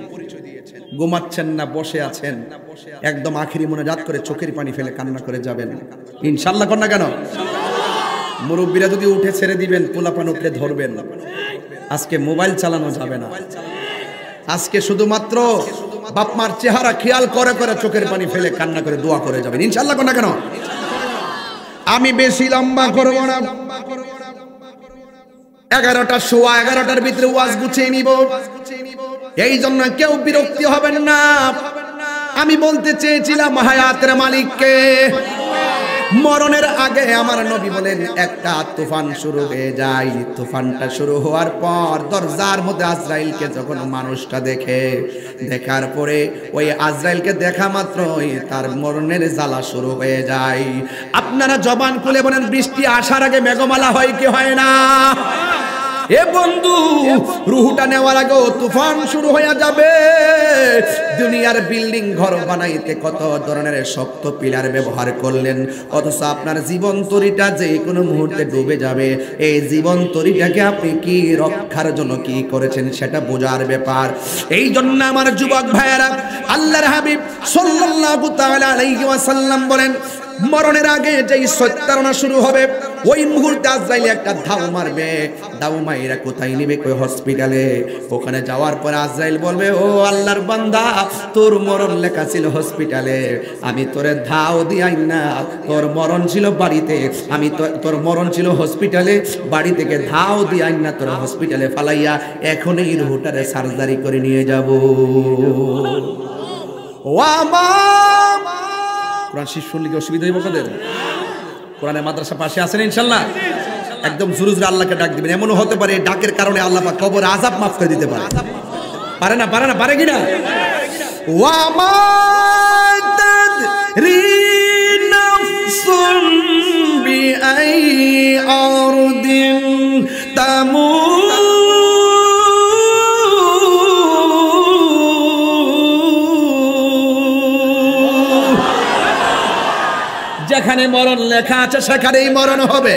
ঘুমাচ্ছেন না, বসে আছেন, একদম আখিরি মোনাজাত করে চোখের পানি ফেলে কান্না করে যাবেন ইনশাআল্লাহ। কর না কেন? মুরব্বীরা যদি উঠে ছেড়ে দিবেন, পোলাপান উঠলে ধরবেন। আজকে মোবাইল চালানো যাবে না। আজকে শুধুমাত্র বাপমার চেহারা খেয়াল করে করে চোখের পানি ফেলে কান্না করে দোয়া করে যাবেন ইনশাআল্লাহ। কর না কেন? আমি বেশি লম্বা করব না, 11টা সোয়া 11টার ভিতরে ওয়াজ গুছিয়ে নিব। এই জন্য কেউ বিরক্তি হবেন না। আমি বলতে চেয়েছিলাম হায়াতের মালিককে। মরণের আগে আমার নবী বলেন একটা তুফান শুরু হয়ে যায়। তুফানটা শুরু হওয়ার পর দরজার মধ্যে আজরাইলকে যখন মানুষটা দেখে, দেখার পরে ওই আজরাইলকে দেখা মাত্রই তার মরণের জ্বালা শুরু হয়ে যায়। আপনারা জবান খুলে বলেন, বৃষ্টি আসার আগে মেঘমালা হয় কি হয় না? এ বন্ধু, রুহুটা নেওয়ার আগে তুফান শুরু হয়ে যাবে। দুনিয়ার বিল্ডিং ঘর বানাইতে কত ধরনের শক্ত পিলার ব্যবহার করলেন, অথচ আপনার জীবন তরিটা যে কোনো মুহূর্তে ডুবে যাবে। এই জীবন তরিটাকে আপনি কি রক্ষার জন্য কি করেছেন সেটা বোঝার ব্যাপার। এই জন্য আমার যুবক ভাইয়েরা, আল্লাহর হাবিব সাল্লাল্লাহু তাআলা আলাইহি ওয়াসাল্লাম বলেন, মরণের আগে যেই সত্যারণা শুরু হবে, ওই মুহূর্তে আজরাইল একটা ধাও মারবে। ধাও মাইরা কোথায় নিবে? কই হসপিটালে। ওখানে যাওয়ার পর আজরাইল বলবে, ও আল্লাহর বান্দা, তোর মরণ লেখা ছিল হসপিটালে, আমি তোরে ধাও দিয়াই না, তোর মরণ ছিল বাড়িতে, আমি তোর মরণ ছিল হসপিটালে, বাড়ি থেকে ধাও দিয়াই না, তোর হসপিটালে ফালাইয়া এখন এই রুহটারে সার্জারি করে নিয়ে যাব। ও আমার কোরআন শিশু শুনলে কি অসুবিধা হইব আপনাদের? কোরআনের মাদ্রাসা পাশে আছেন ইনশাআল্লাহ? একদম জোরে জোরে আল্লাহকে ডাক দিবেন। এমনও হতে পারে ডাকের কারণে আল্লাহ পাক কবর আযাব মাফ করে দিতে পারে। পারে না? পারে না? পারে কিনা? ওয়া মা তাদরি নাফসুন বিআই আরদিন তামুত। যেখানে মরণ লেখা আছে সেখানেই মরণ হবে।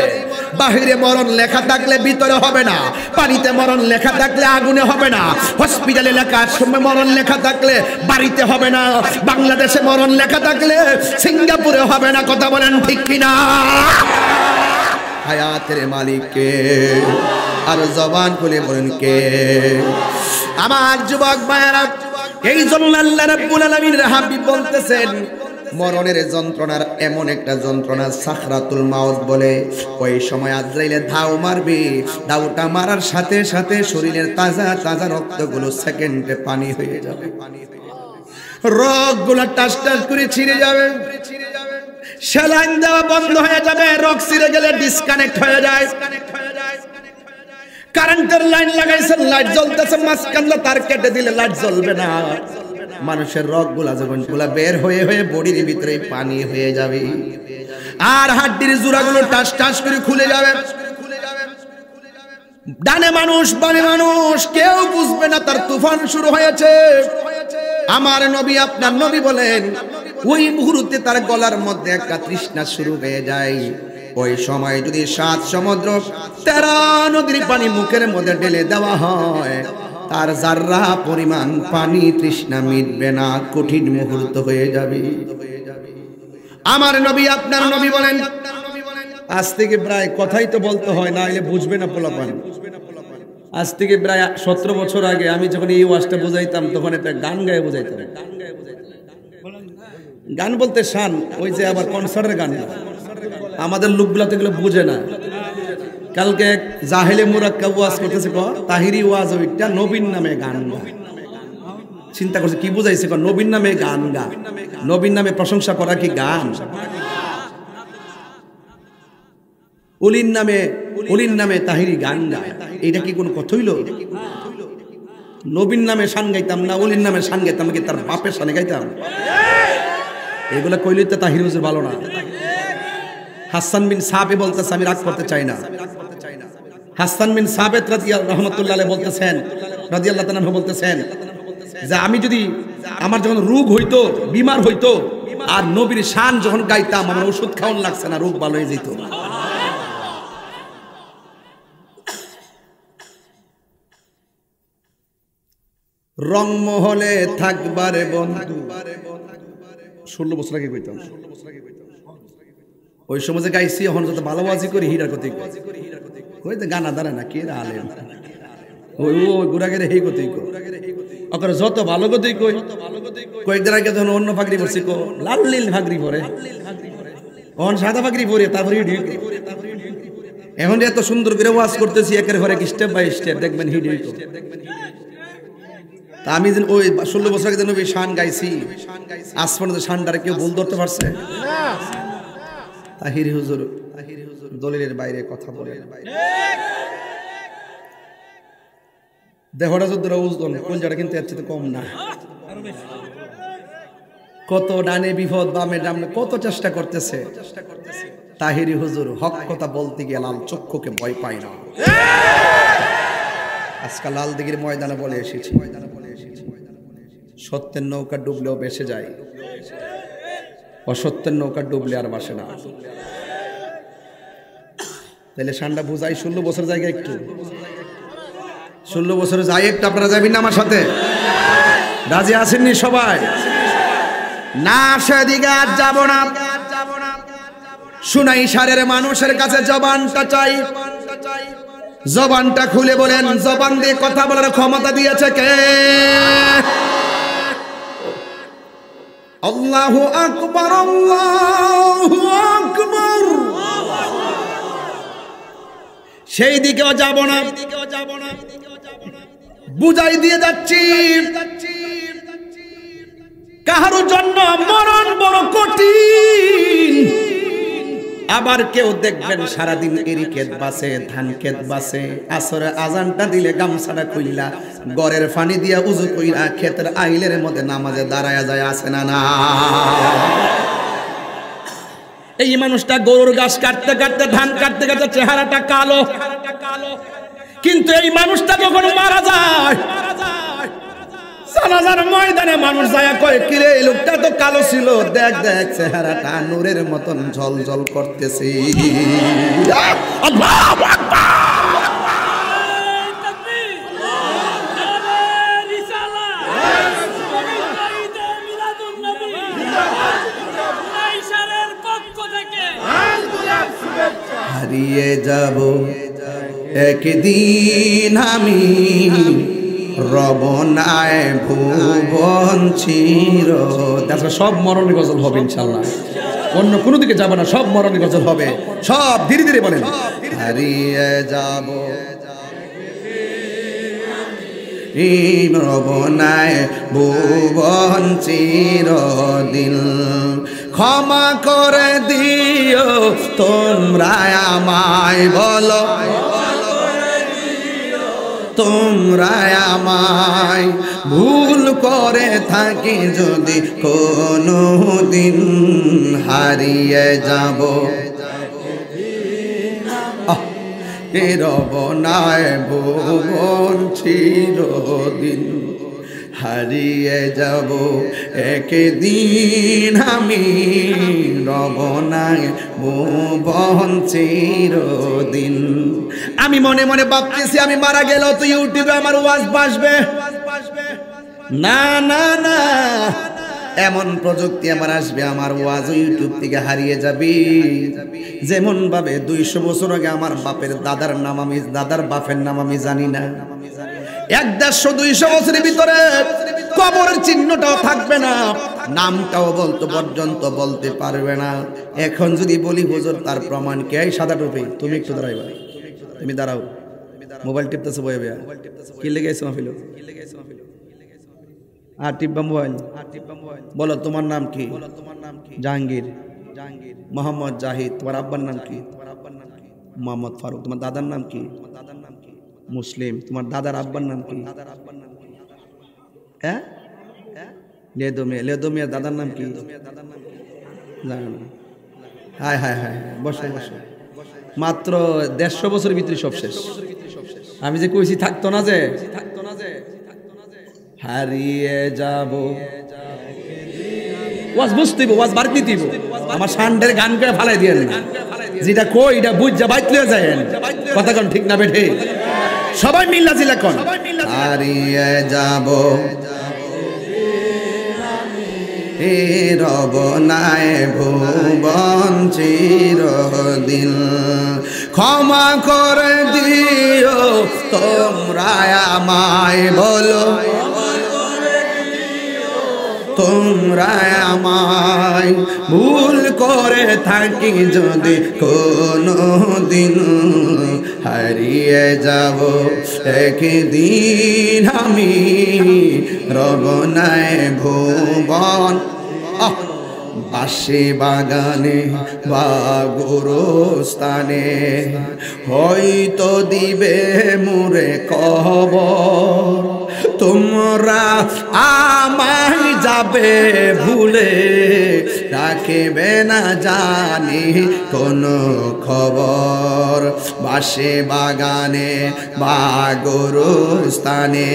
বাহিরে মরণ লেখা থাকলে ভিতরে হবে না, পানিতে মরণ লেখা থাকলে আগুনে হবে না, হসপিটালে লেখার সময় মরণ লেখা থাকলে বাড়িতে হবে না, বাংলাদেশে মরণ লেখা থাকলে সিঙ্গাপুরে হবে না। কথা বলেন ঠিক কিনা? হায়াতের মালিক কে? আর জবান খুলে বলেন কে? আমার যুবক ভাইয়েরা, এই জন্য আল্লাহ রাব্বুল আলামিনের হাবিব বলতেছেন, মরণের যন্ত্রণার এমন একটা যন্ত্রণা সাকরাতুল মাউত বলে। ওই সময় আজরাইলে ধাও মারবে, ধাওটা মারার সাথে সাথে শরীরের তাজা তাজা রক্তগুলো সেকেন্ডে পানি হয়ে যাবে, রগগুলো টাস টাস করে ছিঁড়ে যাবে, স্যালাইন দেওয়া বন্ধ হয়ে যাবে, রগ ছিঁড়ে গেলে ডিসকানেক্ট হয়ে যায়। কারেন্টের লাইন লাগাইছেন, লাইট জ্বলতেছে, মাঝখানে তার কেটে দিলে লাইট জ্বলবে না। মানুষের রগগুলা যখন গুলা বের হয়ে হয়ে বডির ভিতরে পানি হয়ে যাবে, আর হাড্ডির জোড়াগুলো টাস টাস করে খুলে যাবে। ডানে মানুষ বামে মানুষ কেউ বুঝবে না তার তুফান শুরু হয়েছে। আমার নবী, আপনার নবী বলেন, ওই মুহূর্তে তার গলার মধ্যে একটা তৃষ্ণা শুরু হয়ে যায়। ওই সময় যদি 7 সমুদ্র 13 নদীর পানি মুখের মধ্যে ঢেলে দেওয়া হয়, তার জাররা পরিমাণ পানি তৃষ্ণা মিটবে না, কঠিন মুহূর্ত হয়ে যাবে। আমার নবী, আপনার নবী বলেন, আজ থেকে প্রায় কথাই তো বলতে হয়, না হলে বুঝবে না পোলাপান। আজ থেকে প্রায় 17 বছর আগে আমি যখন এই ওয়াজটা বুঝাইতাম, তখন একটা গান গায়ে বুঝাইতাম। গান বলতে শান, ওই যে আবার কনসার্টের গান। আমাদের লোকগুলা তো এগুলো বুঝে না। কালকে এক জাহেলে মুরাক্কাব ওয়াজ করতেছে, তাহিরি ওয়াজ, ওইটা নবীর নামে গান গা। চিন্তা করছে কি বুঝাইছে, নবীর নামে গান গা। নবীর নামে প্রশংসা করা কি গান? উলির নামে তাহিরি গান গায়, এটা কি কোন কথা হইল? নবীর নামে শান গাইতাম না, উলির নামে শান গাইতাম, কি তার বাপের শানে গাইতাম? এগুলা কইলেই তো তাহিরি হুজুর ভালো না। হাসান বিন সাবেত বলতেছে, আমি রাগ করতে চাই না। হাসান বিন সাবেত রাহমাতুল্লাহ আলাইহি বলতেছেন, রাদিয়াল্লাহু তাআলা বলতেছেন যে আমি যদি আমার যখন রোগ হইতো, বিমার হইতো, আর নবীর শান যখন গাইতাম, আমার ওষুধ খাওয়ান লাগছে না, রোগ ভালো হয়ে যেত। রংমহলে থাকবারে বন্ধু 16 বছর আগে কইতাম ওই সময় যে গাইছি এখন যত ভালোবাজি করি হীরার কথা কই তো গানা দাঁড়া না কে আলেম ওই ওই গুড়াগের হেই কথাই কই ওকর যত ভালো কথাই কই কয়েকদিন আগে যখন অন্য ফাগরি পড়ছি কো লাল নীল ফাগরি পরে অন সাদা ফাগরি পরে তারপরে হিডি এখন এত সুন্দর করে ওয়াজ করতেছি একের ঘরে স্টেপ বাই স্টেপ দেখবেন হিডি তা আমি যেন ওই 16 বছর আগে যেন ওই শান গাইছি আজ পর্যন্ত শানটারে কেউ ভুল ধরতে পারছে না তাহিরি হুজুর দলিলের বাইরে কথা বলে দেহটা যদি ওজন কলজাটা কিন্তু এর চেয়ে কম না কত ডানে বিপদ বামে ডামে কত চেষ্টা করতেছে তাহিরি হুজুর হক কথা বলতে গিয়ে লাল চক্ষুকে ভয় পায় না আজকাল লাল দিঘির ময়দানে বলে এসেছি সত্যের নৌকা ডুবলেও ভেসে যায় অসত্যের নৌকা ডুবলে আর বাসে না তাহলে শানটা বুঝাই 16 বছর জায়গা একটু 16 বছর যাই একটু আপনারা যাবেন না আমার সাথে রাজি আছেননি সবাই না সেদিকে আর যাব না শুনাই সারের মানুষের কাছে জবানটা চাই জবানটা খুলে বলেন জবান দিয়ে কথা বলার ক্ষমতা দিয়েছে কে আল্লাহু আকবার আল্লাহু আকবার সেই দিকেও যাব না বুঝাই দিয়ে যাচ্ছি কাহারো জন্য মরণ বড় কঠিন আবার কেউ দেখবেন সারাদিন এরি ক্ষেত বাসে ধান ক্ষেত বাসে আসরে আজানটা দিলে গামছাটা খুইলা গড়ের পানি দিয়া উজু কইরা ক্ষেতের আইলের মধ্যে নামাজে দাঁড়ায়া যায় আসে না না এই মানুষটা গরুর ঘাস কাটতে কাটতে ধান কাটতে কাটতে চেহারাটা কালো কিন্তু এই মানুষটা যখন মারা যায় জানাজার ময়দানে মানুষ যায় কয় কিরে এই লোকটা তো কালো ছিল দেখ দেখ চেহারাটা নূরের মতন ঝলঝল করতেছে আল্লাহু আকবার হারিয়ে যাব একদিন আমি রবনায় ভুবন চির তাছাড়া সব মরণী গজল হবে ইনশাল্লাহ অন্য কোনো দিকে যাবে না সব মরণী গজল হবে সব ধীরে ধীরে বলেন হারিয়ে যাব রবনায় ভুবন চিরদিন ক্ষমা করে দিও তোমরা আমায় বলো তোমরা আমায় ভুল করে থাকি যদি কোনো দিন হারিয়ে যাব রবনায় ভুবন চিরদিন হারিয়ে যাব একদিন আমি রবনায় ভুবন চিরদিন আমি মনে মনে ভাবতেছি আমি মারা গেলেও তো ইউটিউবে আমার ওয়াজ বাসবে না না না এমন প্রযুক্তি আমার আসবে আমার ওয়াজ ইউটিউব থেকে হারিয়ে যাবে যেমন ভাবে 200 বছর আগে আমার বাপের দাদার নাম আমি দাদার বাপের নাম আমি জানি না 150-200 বছরের ভিতরে কবরের চিহ্নটাও থাকবে না নামটাও বলতে পর্যন্ত বলতে পারবে না এখন যদি বলি হুজুর তার প্রমাণ কে এই সাদা টুপি তুমি একটু দাঁড়াইবা তুমি দাঁড়াও মোবাইল টিপতেছো বয়ে বয়া কি লেগেছো মাহফিল আর টিপবা মোবাইল বলো তোমার নাম কি জাহাঙ্গীর মোহাম্মদ জাহিদ তোমার আব্বার নাম কি মোহাম্মদ ফারুক তোমার দাদার নাম কি মুসলিম তোমার দাদার আব্বার নাম কি হ্যাঁ লেদো মিয়া দাদার নাম কি জানো না হায় হায় হায় বসো বসো মাত্র 150 বছরের ভিতরে সব শেষ আমি যে কইছি থাকতো না যে হারিয়ে যাব ওয়াজ বুঝতে দিব ওয়াজ বাড়তি দিব আমার সান্ডের গান করে ফালাই দিয়ে না যেটা কই এটা বুঝ যা বাইতলে যায় কথা কোন ঠিক না বেঠে সবাই মিল্লা জিলা কোন হারিয়ে যাব রব নাই ভুবন চিরদিন ক্ষমা করে দিও তোমরা আমায় বলো তোমরা আমায় ভুল করে থাকি যদি কোনো দিন হারিয়ে যাব একদিন আমি রব নাই ভুবন বাসে বাগানে বা গোরস্থানে হয়তো দিবে মোরে কবর তোমরা আমায় যাবে ভুলে রাখবে না জানি কোনো খবর বাসে বাগানে বা গোরস্থানে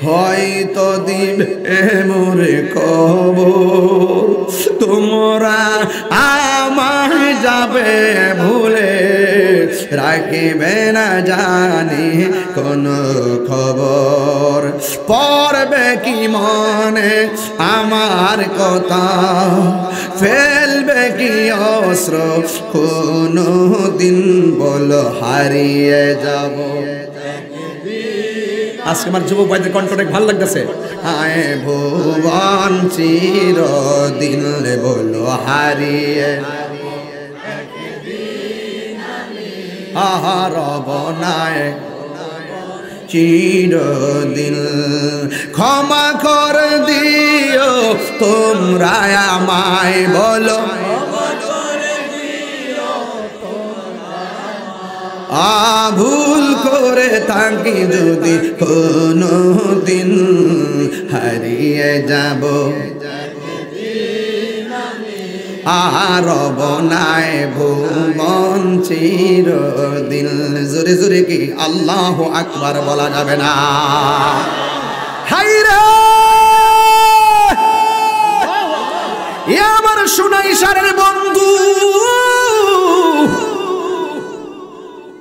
হয়তো দিবে মোরে কবর তোমরা আমায় যাবে ভুলে রাখবে না জানি কোনো খবর পড়বে কি মনে আমার কথা ফেলবে কি অস্ত্র কোনো দিন বলো হারিয়ে যাব আজকে আমার যুবক ভাইদের কণ্ঠ অনেক ভালো লাগতেছে হায় ভুবন চিরদিন বলো হারিয়ে রব নাই চিরদিন ক্ষমা করে দিও তোমরা আমায় বলো ভুল করে থাকি যদি কোনো দিন হারিয়ে যাব রব নাই ভুবন চিরদিন জোরে জোরে কি আল্লাহু আকবার বলা যাবে না হায়রে আমার শুনাই সারের বন্ধু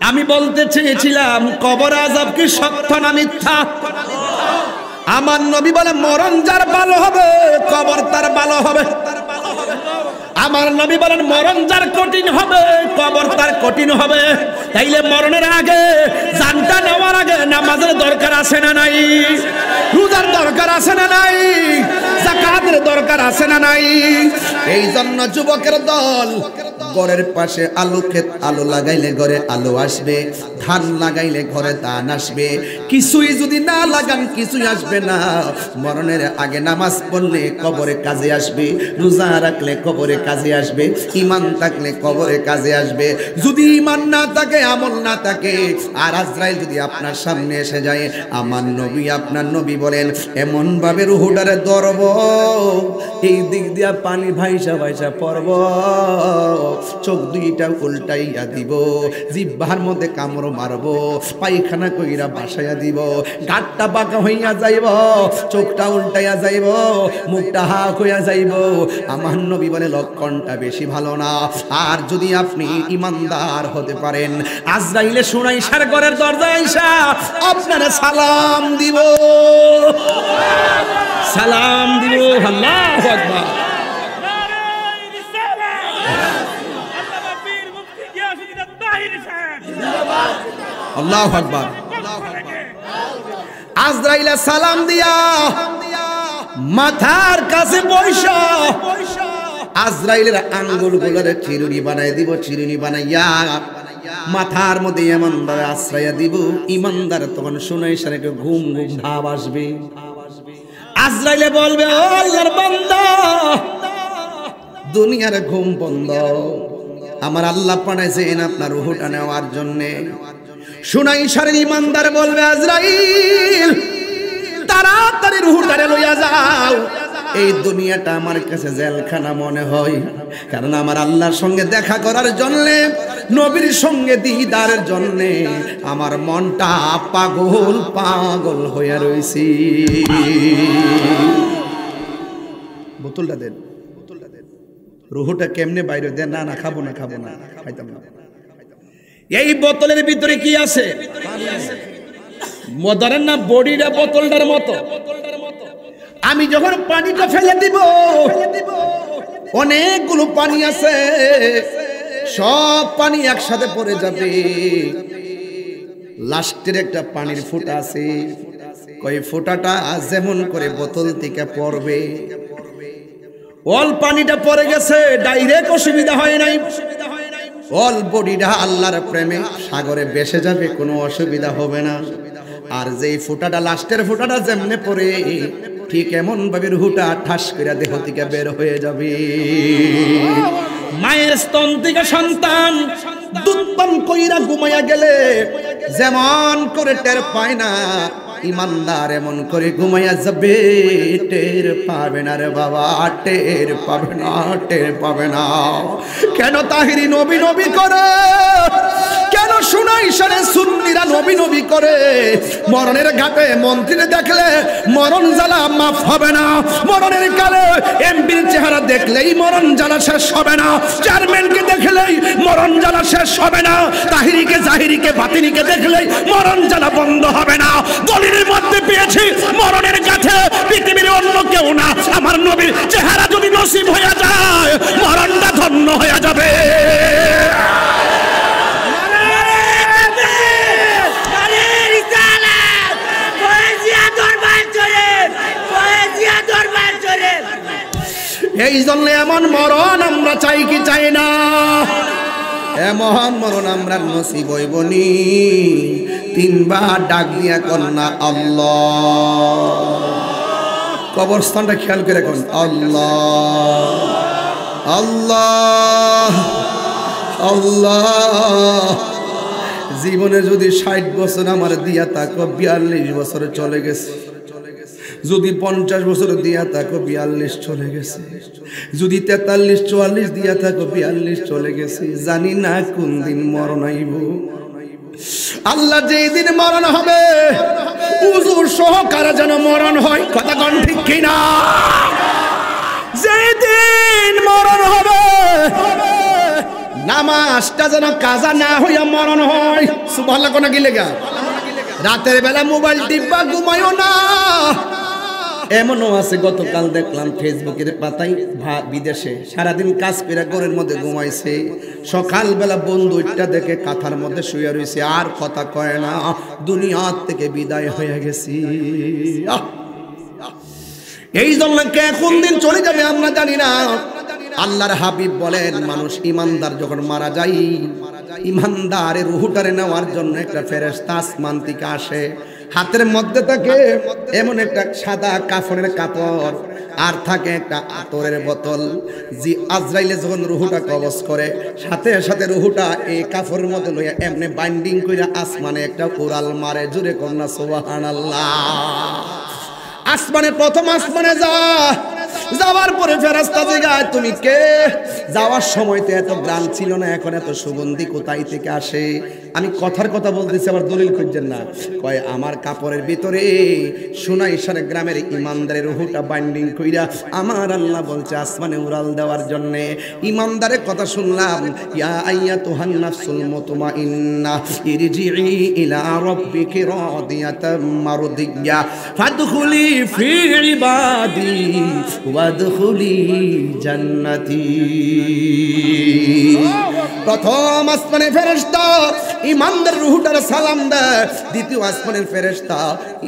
আমি বলতে চেয়েছিলাম কবর আযাব কি সত্য না মিথ্যা আমার নবী বলে মরণ যার ভালো হবে কবর তার ভালো হবে আমার নবী বলেন মরণ যার কঠিন হবে কবর তার কঠিন হবে তাইলে মরণের আগে জানটা নেওয়ার আগে নামাজের দরকার আছে না নাই রোজার দরকার আছে না নাই যাকাতের দরকার আছে না নাই এই জন্য যুবকের দল ঘরের পাশে আলু ক্ষেত আলু লাগাইলে ঘরে আলু আসবে ধান লাগাইলে ঘরে ধান আসবে কিছুই যদি না লাগান কিছুই আসবে না মরণের আগে নামাজ পড়লে কবরে কাজে আসবে রোজা রাখলে কবরে কাজে আসবে ঈমান থাকলে কবরে কাজে আসবে যদি ঈমান না থাকে আমল না থাকে আর আজরাইল যদি আপনার সামনে এসে যায় আমার নবী আপনার নবী বলেন এমন ভাবে রুহুটারে ধরব এই দিক দিয়া পানি ভাইসা ভাইসা পড়ব চোখ দুইটা উল্টাইয়া দিব জিহ্বার মধ্যে কামড় মারব পায়খানা কইরা বাসাইয়া দিব গাঁটটা বাঁকা হইয়া যাইব চোখটা উল্টাইয়া যাইব মুখটা হাক হইয়া যাইব আমার নবী বলে লক্ষণটা বেশি ভালো না আর যদি আপনি ইমানদার হতে পারেন আজরাইলে সুনাইশার ঘরের দরজায় আইসা আপনারা সালাম দিব সালাম দিব আল্লাহু আকবার আল্লাহু আকবার আজরাইলে সালাম দিয়া মাথার কাছে বৈশা আজরাইলের আঙ্গুলগুলোরে চিরুনি বানাই দিব চিরুনি বানাইয়া মাথার মধ্যে এমন ভাবে আশ্রয়া দিব ইমানদার তখন শুনাই সারে ঘুম ঘুম ভাব আসবে আজরাইলে বলবে ও আল্লাহর বান্দা দুনিয়ার ঘুম বন্ধ আমার আল্লাহ পাঠাইছেন আপনার রূহটা নেওয়ার জন্য শুনাই সারে ইমানদার বলবে আজরাইল তাড়াতাড়ি রূহটা লইয়া যাও এই দুনিয়াটা আমার কাছে জেলখানা মনে হয় কারণ আমার আল্লাহর সঙ্গে দেখা করার জন্য নবীর সঙ্গে দিদারের জন্য আমার মনটা পাগল পাগল হয়ে রইছি বোতলটা দেন রুহুটা কেমনে বাইরে দেন না না খাবো না খাইতাম না এই বোতলের ভিতরে কি আছে ধরেন না বডিটা বোতলটার মতো। আমি যখন পানিটা ফেলে দিব, অনেকগুলো পানি আছে, সব পানি একসাথে পড়ে যাবে। লাস্টের একটা পানির ফোঁটা আছে, ওই ফোঁটাটা যেমন করে বোতল থেকে পড়বে, অল পানিটা পড়ে গেছে, ডাইরেক্ট অসুবিধা হয় নাই। অল বডিটা আল্লাহর প্রেমে সাগরে ভেসে যাবে, কোনো অসুবিধা হবে না। আর যেই ফোঁটাটা, লাস্টের ফোঁটাটা যেমনে পড়ে, ঠিক এমন ভাবে রুহটা ঠাস করে দেহ থেকে বের হয়ে যাবে। মায়ের স্তন থেকে সন্তান দুধ পান কইরা ঘুমাইয়া গেলে যেমন করে টের পায় না, ইমানদার এমন করে ঘুমাইয়া যাবে, টের পাবে না রে বাবা, টের পাবে না, টের পাবে না। কেন তাহিরি নবী নবী করে? কেন সুনাইশারে সুন্নিরা নবী নবী করে? মরণের ঘাটে মন্ত্রীরে দেখলে মরণ জ্বালা মাফ হবে না, মরণের কালে এমপির চেহারা দেখলেই মরণ জ্বালা শেষ হবে না, চেয়ারম্যানকে দেখলেই মরণ জ্বালা শেষ হবে না, তাহিরিকে জাহিরিকে বাতিনিকে দেখলেই মরণ জ্বালা বন্ধ হবে না। দলিলের মধ্যে পেয়েছি মরণের কাছে পৃথিবীর অন্য কেউ না, আমার নবীর চেহারা যদি নসিব হয়ে যায়, মরণটা ধন্য হয়ে যাবে। এই জন্য এমন মরণ আমরা চাই কি চাই না? এমন মরণ আমরা নসিব হইবনি। তিনবার ডাক দিয়া কন্যা আল্লাহ। কবরস্থানটা খেয়াল করে কোন আল্লাহ আল্লাহ আল্লাহ। জীবনে যদি 60 বছর আমার দিয়া থাকো, 42 বছর চলে গেছে। যদি 50 বছর দিয়া থাকো, 42 চলে গেছে। যদি 43 44 দিয়া থাকো, 42 চলে গেছে। জানি না কোন দিন মরণ আইব। আল্লাহ যেই দিন মরণ হবে, হুজুর সহকারে যেন মরণ হয়, কথা কোন ঠিক কিনা? যেই দিন মরণ হবে, নামাজটা যেন কাজা না হইয়া মরণ হয়। সুবহানাল্লাহ কোন কি লেগা? রাতের বেলা মোবাইল টিপবা ঘুমায়ও না। এমনও আছে, গতকাল দেখলাম ফেসবুকের পাতায়, বিদেশে সারাদিন কাজ করে ঘরের মধ্যে ঘুমাইছে, সকালবেলা বন্ধুটা দেখে কাঁথার মধ্যে শুয়ে রয়েছে, আর কথা কয় না, দুনিয়ার থেকে বিদায় হয়ে গেছি। এই জন্য কে কোন দিন চলে যাবে আমরা জানি না। আল্লাহর হাবিব বলেন, মানুষ ইমানদার যখন মারা যায়, ইমানদারের রূহটারে নেওয়ার জন্য একটা ফেরেশতা আসমান থেকে আসে। হাতের মধ্যে থাকে এমন একটা সাদা কাফনের কাপড়, আর থাকে একটা আতরের বোতল। জি আজরাইলে যখন রুহুটা কবজ করে, সাথে সাথে রুহুটা এই কাপড়ের মধ্যে লইয়া এমনি বাইন্ডিং কইরা আসমানে একটা উড়াল মারে। জোরে কন্যা সুবহানাল্লাহ। আসমানে প্রথম আসমানে যাওয়ার পরে ফেরেশতা জিগায়, তুমি কে? যাওয়ার সময় তো এত গ্রাম ছিল না, এখন এত সুগন্ধি কোথায় থেকে আসে? আমি কথার কথা বলতেছি, আবার দলিল খুঁজছেন না। কয় আমার কাপড়ের ভিতরে সুনাইশার গ্রামের ইমানদারের রুহটা বাইন্ডিং কইরা আমার আল্লাহ বলছে আসমানে উড়াল দেওয়ার জন্য। ইমানদারের কথা শুনলাম, ইয়া আইয়াতুহান নাফসুল মুতমাইন্নাহ ইরজিই ইলা রাব্বিকি রাদিয়াতাম মারদিয়া ফাদখুলি ফি ইবাদি ওয়াদখুলি জান্নাতি। প্রথম আসমানের ফেরেশতা ইমানদারের রূহটারে সালাম দেয়, দ্বিতীয় আসমানের ফেরেশতা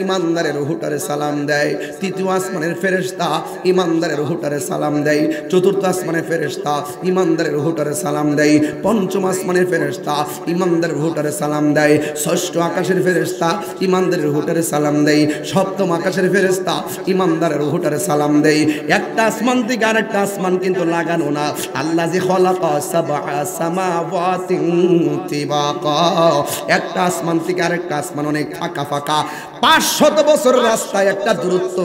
ইমানদারের রূহটারে সালাম দেয়, তৃতীয় আসমানের ফেরেশতা ইমানদারের রূহটারে সালাম দেয়, চতুর্থ আসমানের ফেরেশতা ইমানদারের রূহটারে সালাম দেয়, পঞ্চম আসমানের ফেরেশতা ইমানদারের রূহটারে সালাম দেয়, ষষ্ঠ আকাশের ফেরেশতা ইমানদারের রূহটারে সালাম দেয়, সপ্তম আকাশের ফেরেশতা ইমানদারের রূহটারে সালাম দেয়। একটা আসমান থেকে আরেকটা আসমান কিন্তু লাগানো না। আল্লাহ যে খলাকা সাবআ সামাওয়াতিন তিবাকা, একটা আসমান থেকে আরেকটা আসমান অনেক ফাঁকা ফাঁকা, 500 বছর রাস্তায় একটা দূরত্ব।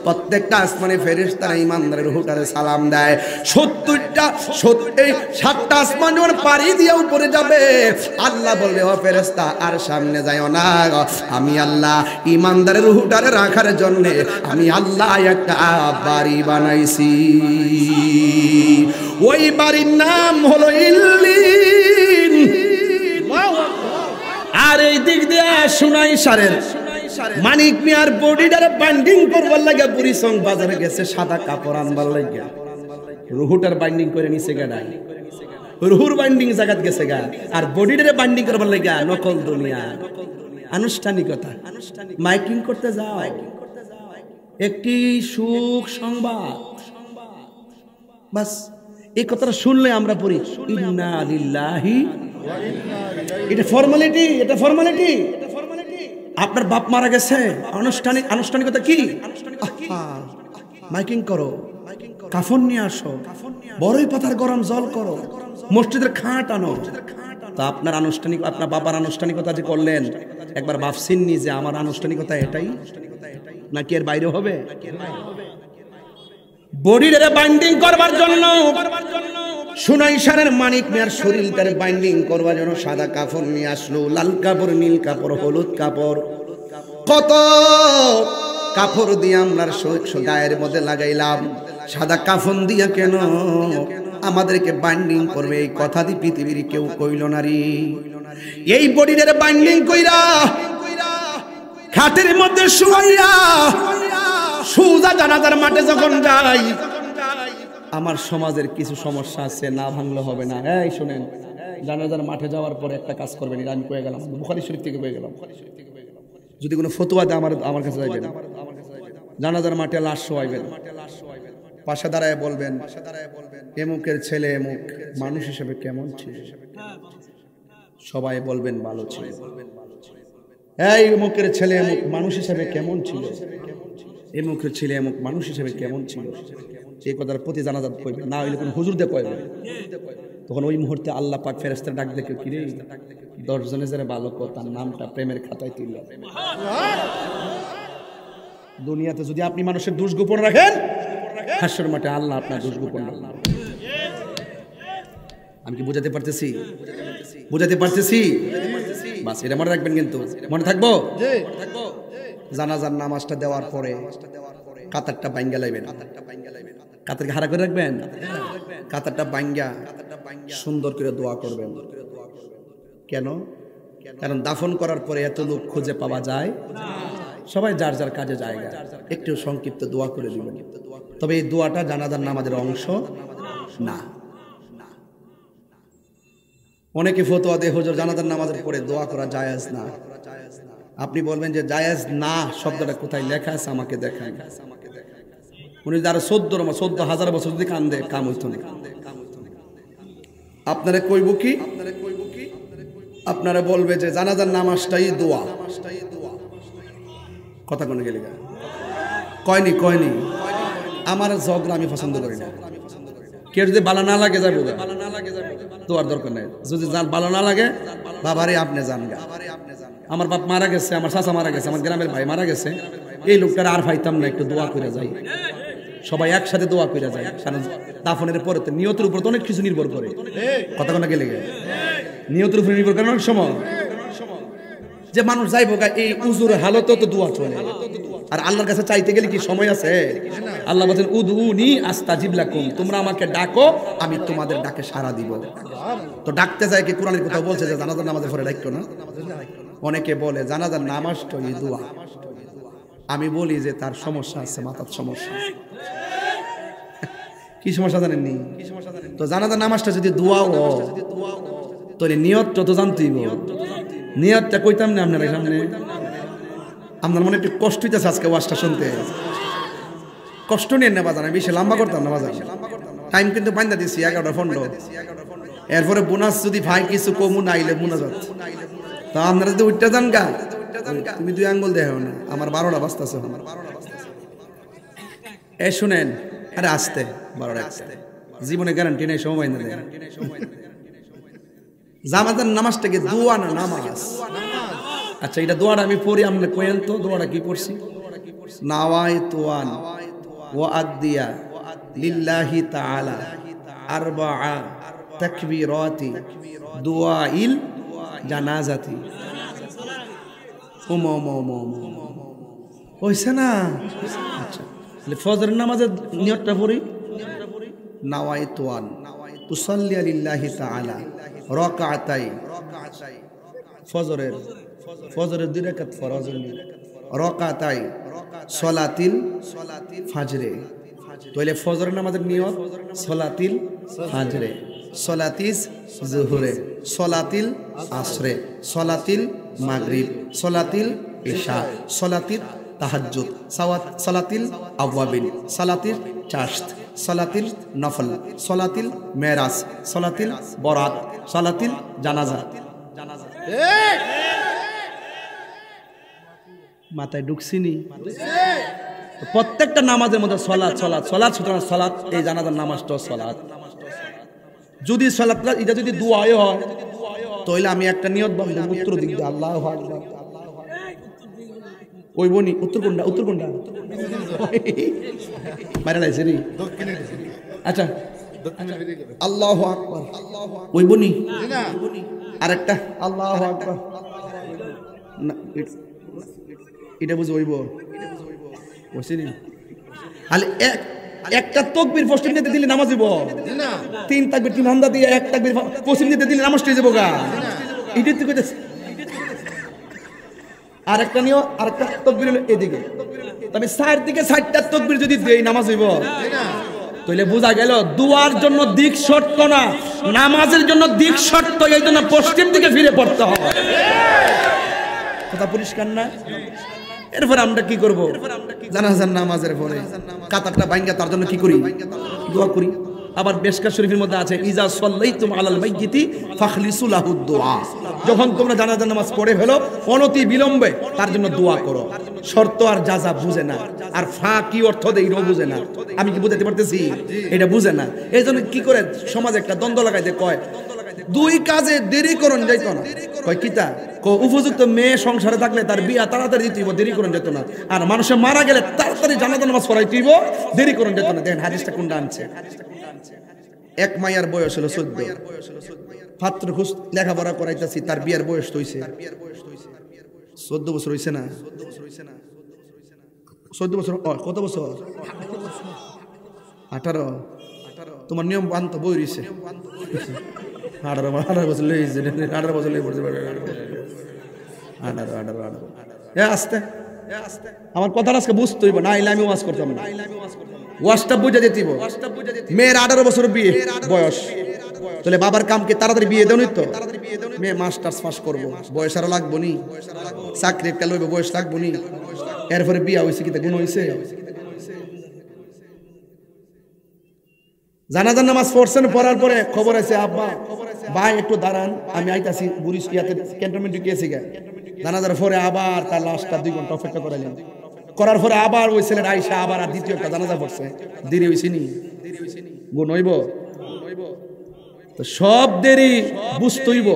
প্রত্যেকটা আসমানে ফেরেশতারা ইমানদারের রূহটারে সালাম দেয়। 7টা আসমান যখন পাড়ি দিয়ে উপরে যাবে, আল্লাহ বলবে, ও ফেরেশতা আর সামনে যাও না, আমি আল্লাহ ইমানদারের রূহটারে রাখার জন্য আমি আল্লাহ একটা বাড়ি বানাইছি। ওই বাড়ির নাম হলো ইল্লিন। আর এই দিক দিয়ে সুনাইশারের মানিক মিয়ার বডিটারে বাইন্ডিং করবার লাগে বুড়িসং বাজারে গেছে সাদা কাপড় আনবার লাগে রুহুটার বাইন্ডিং করে নিছে গাড়াই রুহুর বাইন্ডিং জায়গাত গেছে গা আর বডিটারে বাইন্ডিং করবার লাগে নকল দুনিয়া আনুষ্ঠানিকতা মাইকিং করতে যাও একটি সুখ সংবাদ বাস এই কথাটা শুনলে আমরা পড়ি ইন্না লিল্লাহি এটা ফর্মালিটি আপনার বাপ মারা গেছে আনুষ্ঠানিকতা কি মাইকিং করো কাফন নিয়ে আসো বড়ই পাতার গরম জল করো মসজিদের খাট আনো তা আপনার বাবার আনুষ্ঠানিকতা যে করলেন একবার ভাবছেননি যে আমার আনুষ্ঠানিকতা এটাই নাকি এর বাইরে হবে বডিটারে বাইন্ডিং করবার জন্য সুনাইশানের মানিক মিয়ার শরীরটারে বাইন্ডিং করবার জন্য সাদা কাপড় নিয়ে আসলো লাল কাপড় নীল কাপড় হলুদ কাপড় কত কাপড় দিয়ে আমরা গায়ের মধ্যে লাগাইলাম সাদা কাফন দিয়া কেন আমাদেরকে বাইন্ডিং করবে এই কথা দি পৃথিবীর কেউ কইল না রে এই বডিটারে বাইন্ডিং কইরা খাটের মধ্যে শুয়াইয়া সুজা জানাজার মাঠে যখন যাই আমার সমাজের কিছু সমস্যা আছে না ভাঙলে হবে না এই শুনেন জানাজার মাঠে যাওয়ার পরে একটা কাজ করবেন এটা আমি কয়ে গেলাম বুখারী শরীফ থেকে কয়ে গেলাম যদি কোনো ফতোয়া দেয় আমার কাছে যাইবেন জানাজার মাঠে লাশ শোয়াইবেন পাশে দাঁড়ায় বলবেন এমুকের ছেলে এমুক মানুষ হিসেবে কেমন ছিল সবাই বলবেন ভালো ছিল এই এমুকের ছেলে এমুক মানুষ হিসেবে কেমন ছিল এমুকের ছেলে এমুক মানুষ হিসেবে কেমন ছিল এই কথার প্রতি জানাজাত কইবে না হইলে কোন হুজুর দিয়ে কইবে তখন ওই মুহূর্তে আল্লাহ পাক ফেরেশতা ডাক দেখে কি রে 10 জনের যারা ভালো তার নামটা প্রেমের খাতায় তুলল দুনিয়াতে যদি আপনি মানুষের দোষ গোপন রাখেন হাসরের মাঠে আল্লাহ আপনার দোষ গোপন রাখবেন আমি কি বুঝাতে পারতেছি বাস এটা মনে রাখবেন কিন্তু মনে থাকবো জানাজার নামাজটা দেওয়ার পরে কাতারটা বাইঙ্গা লাইবেন কাতারকে হারা করে রাখবেন কাতারটা বাইঙ্গা সুন্দর করে দোয়া করবেন কেন কারণ দাফন করার পরে এত লোক খুঁজে পাওয়া যায় সবাই যার যার কাজে জায়গা একটু সংক্ষিপ্ত দোয়া করে দিবেন তবে এই দোয়াটা জানাজার নামাজের অংশ না অনেকে ফতোয়া দেয় হুজুর জানাজার নামাজের পরে দোয়া করা জায়েজ না আপনি বলবেন যে জায়েজ না শব্দটা কোথায় লেখা আছে আমাকে দেখান উনি যারা 14,000 বছর যদি কান্দে কাম হইতো না আপনারা কইব কি আপনারা বলবে যে জানাজার নামাজটাই দোয়া কথা কোন গেলে কয়নি আমার ঝগড়া আমি পছন্দ করি না কেউ যদি বালা না লাগে যাবে দোয়ার দরকার নাই যদি বালা না লাগে বাবারে আপনি যান গা আমার বাপ মারা গেছে আমার চাচা মারা গেছে আমার গ্রামের ভাই মারা গেছে এই লোকটার আর পাইতাম না একটু দোয়া করে যাই সবাই একসাথে দোয়া করে যায় কারণ দাফনের পরে নিয়তের উপর তো অনেক কিছু নির্ভর করে কথা কোন গেলে নিয়তের উপর নির্ভর করে অনেক সময় যে মানুষ যাইব এই উজুর হালত তো দোয়া চলে আর আল্লাহর কাছে চাইতে গেলে কি সময় আছে আল্লাহ বলেন উদউনি আস্তাজিব লাকুম তোমরা আমাকে ডাকো আমি তোমাদের ডাকে সাড়া দিব তো ডাকতে যায় কি কোরআনের কথা বলছে যে জানাজার নামাজের পরে ডাকো না অনেকে বলে জানাজার নামাজটাই দোয়া আমি বলি যে তার সমস্যা আছে মাথার সমস্যা কি সমস্যা জানেননি তো জানাজার নামাজটা যদি দোয়াও তাহলে নিয়তটা তো জানতেই নিয়তটা কইতাম না আপনার সামনে আপনার মনে একটু কষ্ট হইতেছে আজকে ওয়াজটা শুনতে কষ্ট নিয়ে নেবা জানা বেশি লম্বা করতাম না বাজার টাইম কিন্তু বান্ধা দিছি 11:15 এরপরে বোনাস যদি ভাই কিছু কমু না আইলে মুনাজাত তা আপনারা যদি উঠতে যান গা তুমি 2 আঙ্গুল দেখো না আমার 12টা বাজতাছে এই শুনেন আরে আসতে 12টা জীবনে গ্যারান্টি নেই সময় না জামাতের নামাজটাকে দোয়া না নামাজ আচ্ছা এটা দোয়াটা আমি পড়ি আপনি কইেন তো দোয়াটা কি পড়ছি নাওয়াইতু আন ওয়া আদিয়া লিল্লাহি তাআলা আরবা'a তাকবীরাতি দুআইল জানাজাতি হইছে না আচ্ছা তাহলে ফজরের নামাজের নিয়তটা পড়ি নাওয়াইতু আন তুসাল্লি লিল্লাহি তাআলা রাকাতাই ফজরের 2 রাকাত ফরজ রকাতাই সলাতিল ফাজরে। তাহলে ফজর নামাজের নিয়ত সলাতিল ফাজরে, সলাতিস জোহরে, সলাতিল আসরে, সলাতিল মাগরিব, সলাতিল ইশা, সলাতিল তাহাজ্জুদ, সলাতিল আওয়াবিন, সলাতিল চাশত, সলাতিল নফল, সলাতিল মেরাজ, সলাতিল বরাত, সলাতিল জানাজা। মাথায় ঢুকছিনি? প্রত্যেকটা নামাজের মধ্যে সলাৎ সলাৎ সলাৎ, সুতরাং সলাৎ এই জানাজার নামাজটাও সলাৎ। যদি সলাৎটা এটা যদি দুআয় হয় তাহলে আমি একটা নিয়ত বলবো উত্তর দিক দিয়ে আল্লাহু আকবার। ওই বনি উত্তর কোনটা? উত্তর কোনটা? বাইরে লাইছে রে। আচ্ছা আল্লাহু আকবার ওই বনি আরেকটা আল্লাহু আকবার না, এটা বুঝ হইব বুঝছিনি? খালি একটা তাকবীর পশ্চিম দিতে দিলে নামাজ হইব না, তিন তাকবীর তিন হামদা দিয়ে এক তাকবীর পশ্চিম দিতে দিলে নামাজ হয়ে যাবো গা। এটা তুই কইতেছ আরেকটা নিও, আরেকটা তাকবীর হলো এদিকে, তবে সাইড দিকে সাইডটা তাকবীর যদি দেই নামাজ হইব না। তাহলে বোঝা গেল দুয়ার জন্য দিক শর্ত না, নামাজের জন্য দিক শর্ত, এই জন্য পশ্চিম দিকে ফিরে পড়তে হয়। কথা পরিষ্কার না? এরপর আমরা কি করব? জানাজার নামাজের পরে কাতারটা ভাঙ্গা তার জন্য কি করি? দোয়া করি। আবার বেশকার শরীফের মধ্যে আছে ইজা সাল্লাইতুম আলাল মাইয়িতি ফাখলিসু লাহু দুআ, যখন তোমরা জানাজার নামাজ পড়ে ফেলো অনতি বিলম্বে তার জন্য দোয়া করো। শর্ত আর জাযা বুঝে না, আর ফা কি অর্থ দেয় এটাও বুঝে না। আমি কি বুঝাতে পারতেছি? এটা বুঝে না। এই জন্য কি করে সমাজে একটা দ্বন্দ্ব লাগাইতে কয় দুই কাজে দেরি করুন যাইতো না। কয় কিতা? উপযুক্ত মেয়ে সংসারে থাকলে তার বিয়া তাড়াতাড়ি দিতে হইব, দেরি করুন যেত না। আর মানুষের মারা গেলে তাড়াতাড়ি জানাজার নামাজ পড়াইতে হইব, দেরি করুন যেত না। দেখেন হাদিসটা কোনটা আনছে। এক মাইয়ার বয়স হলো 14, পাত্র খুঁজ লেখাপড়া করাইতেছি, তার বিয়ার বয়স হইছে 14 বছর হইছে না? 14 বছর কত বছর? 18। তোমার নিয়ম বান্ত বই রইছে 18 বছর লইছে, 18 বছর লই পড়ছে 18। আস্তে আমার কথা আজকে বুঝতে হইব, না হইলে আমি ওয়াজ করতাম না। ওয়াজটা বুঝা যেতিব। মেয়ের 18 বছর বিয়ে বয়স, তাহলে বাবার কামকে তাড়াতাড়ি বিয়ে দেওনি তো? মেয়ে মাস্টার্স পাস করবো, বয়স আরো লাগবো নি? চাকরি একটা লইব, বয়স লাগবো নি? এরপরে বিয়া হয়েছে, কিতা গুণ হয়েছে? জানাজার নামাজ পড়ছেন, পড়ার পরে খবর আছে আব্বা ভাই একটু দাঁড়ান আমি আইতাছি, বুড়িশ ইয়াতে ক্যান্টনমেন্টে গিয়েছি গা। জানাজার পরে আবার তার লাশটা 2 ঘন্টা অপেক্ষা করাইলেন, করার পরে আবার ওই ছেলের আইসা আবার আর দ্বিতীয় একটা জানাজা পড়ছে। দেরি হইছে নি? গুণ হইব? তো সব দেরি বুঝতে হইব,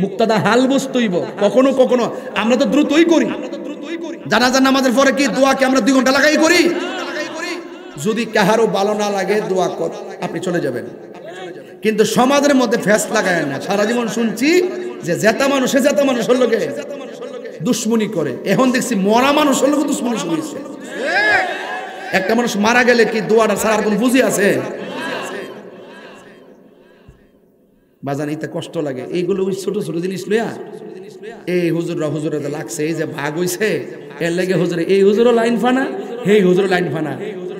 মুক্তাদা হাল বুঝতে হইব। কখনো কখনো আমরা তো দ্রুতই করি। জানাজার নামাজের পরে কি দোয়াকে আমরা 2 ঘন্টা লাগাই করি? যদি কাহারও ভালো না লাগে দোয়া কর, আপনি চলে যাবেন। কিন্তু সমাজের মধ্যে ফ্যাস লাগায় না। সারা জীবন শুনছি যে জেতা মানুষের লোকে দুশ্মনী করে, এখন দেখছি মরা মানুষের লোকে দুশ্মনী শুরু হয়েছে। একটা মানুষ মারা গেলে কি দোয়াটা ছাড়ার কোন বুঝি আছে? বাজান এইটা কষ্ট লাগে। এইগুলো ওই ছোট ছোট জিনিস লইয়া এই হুজুররা লাগছে, এই যে ভাগ হইছে এর লাগে হুজুরে, এই হুজুরও লাইন ফানা, এই হুজুরও লাইন ফানা,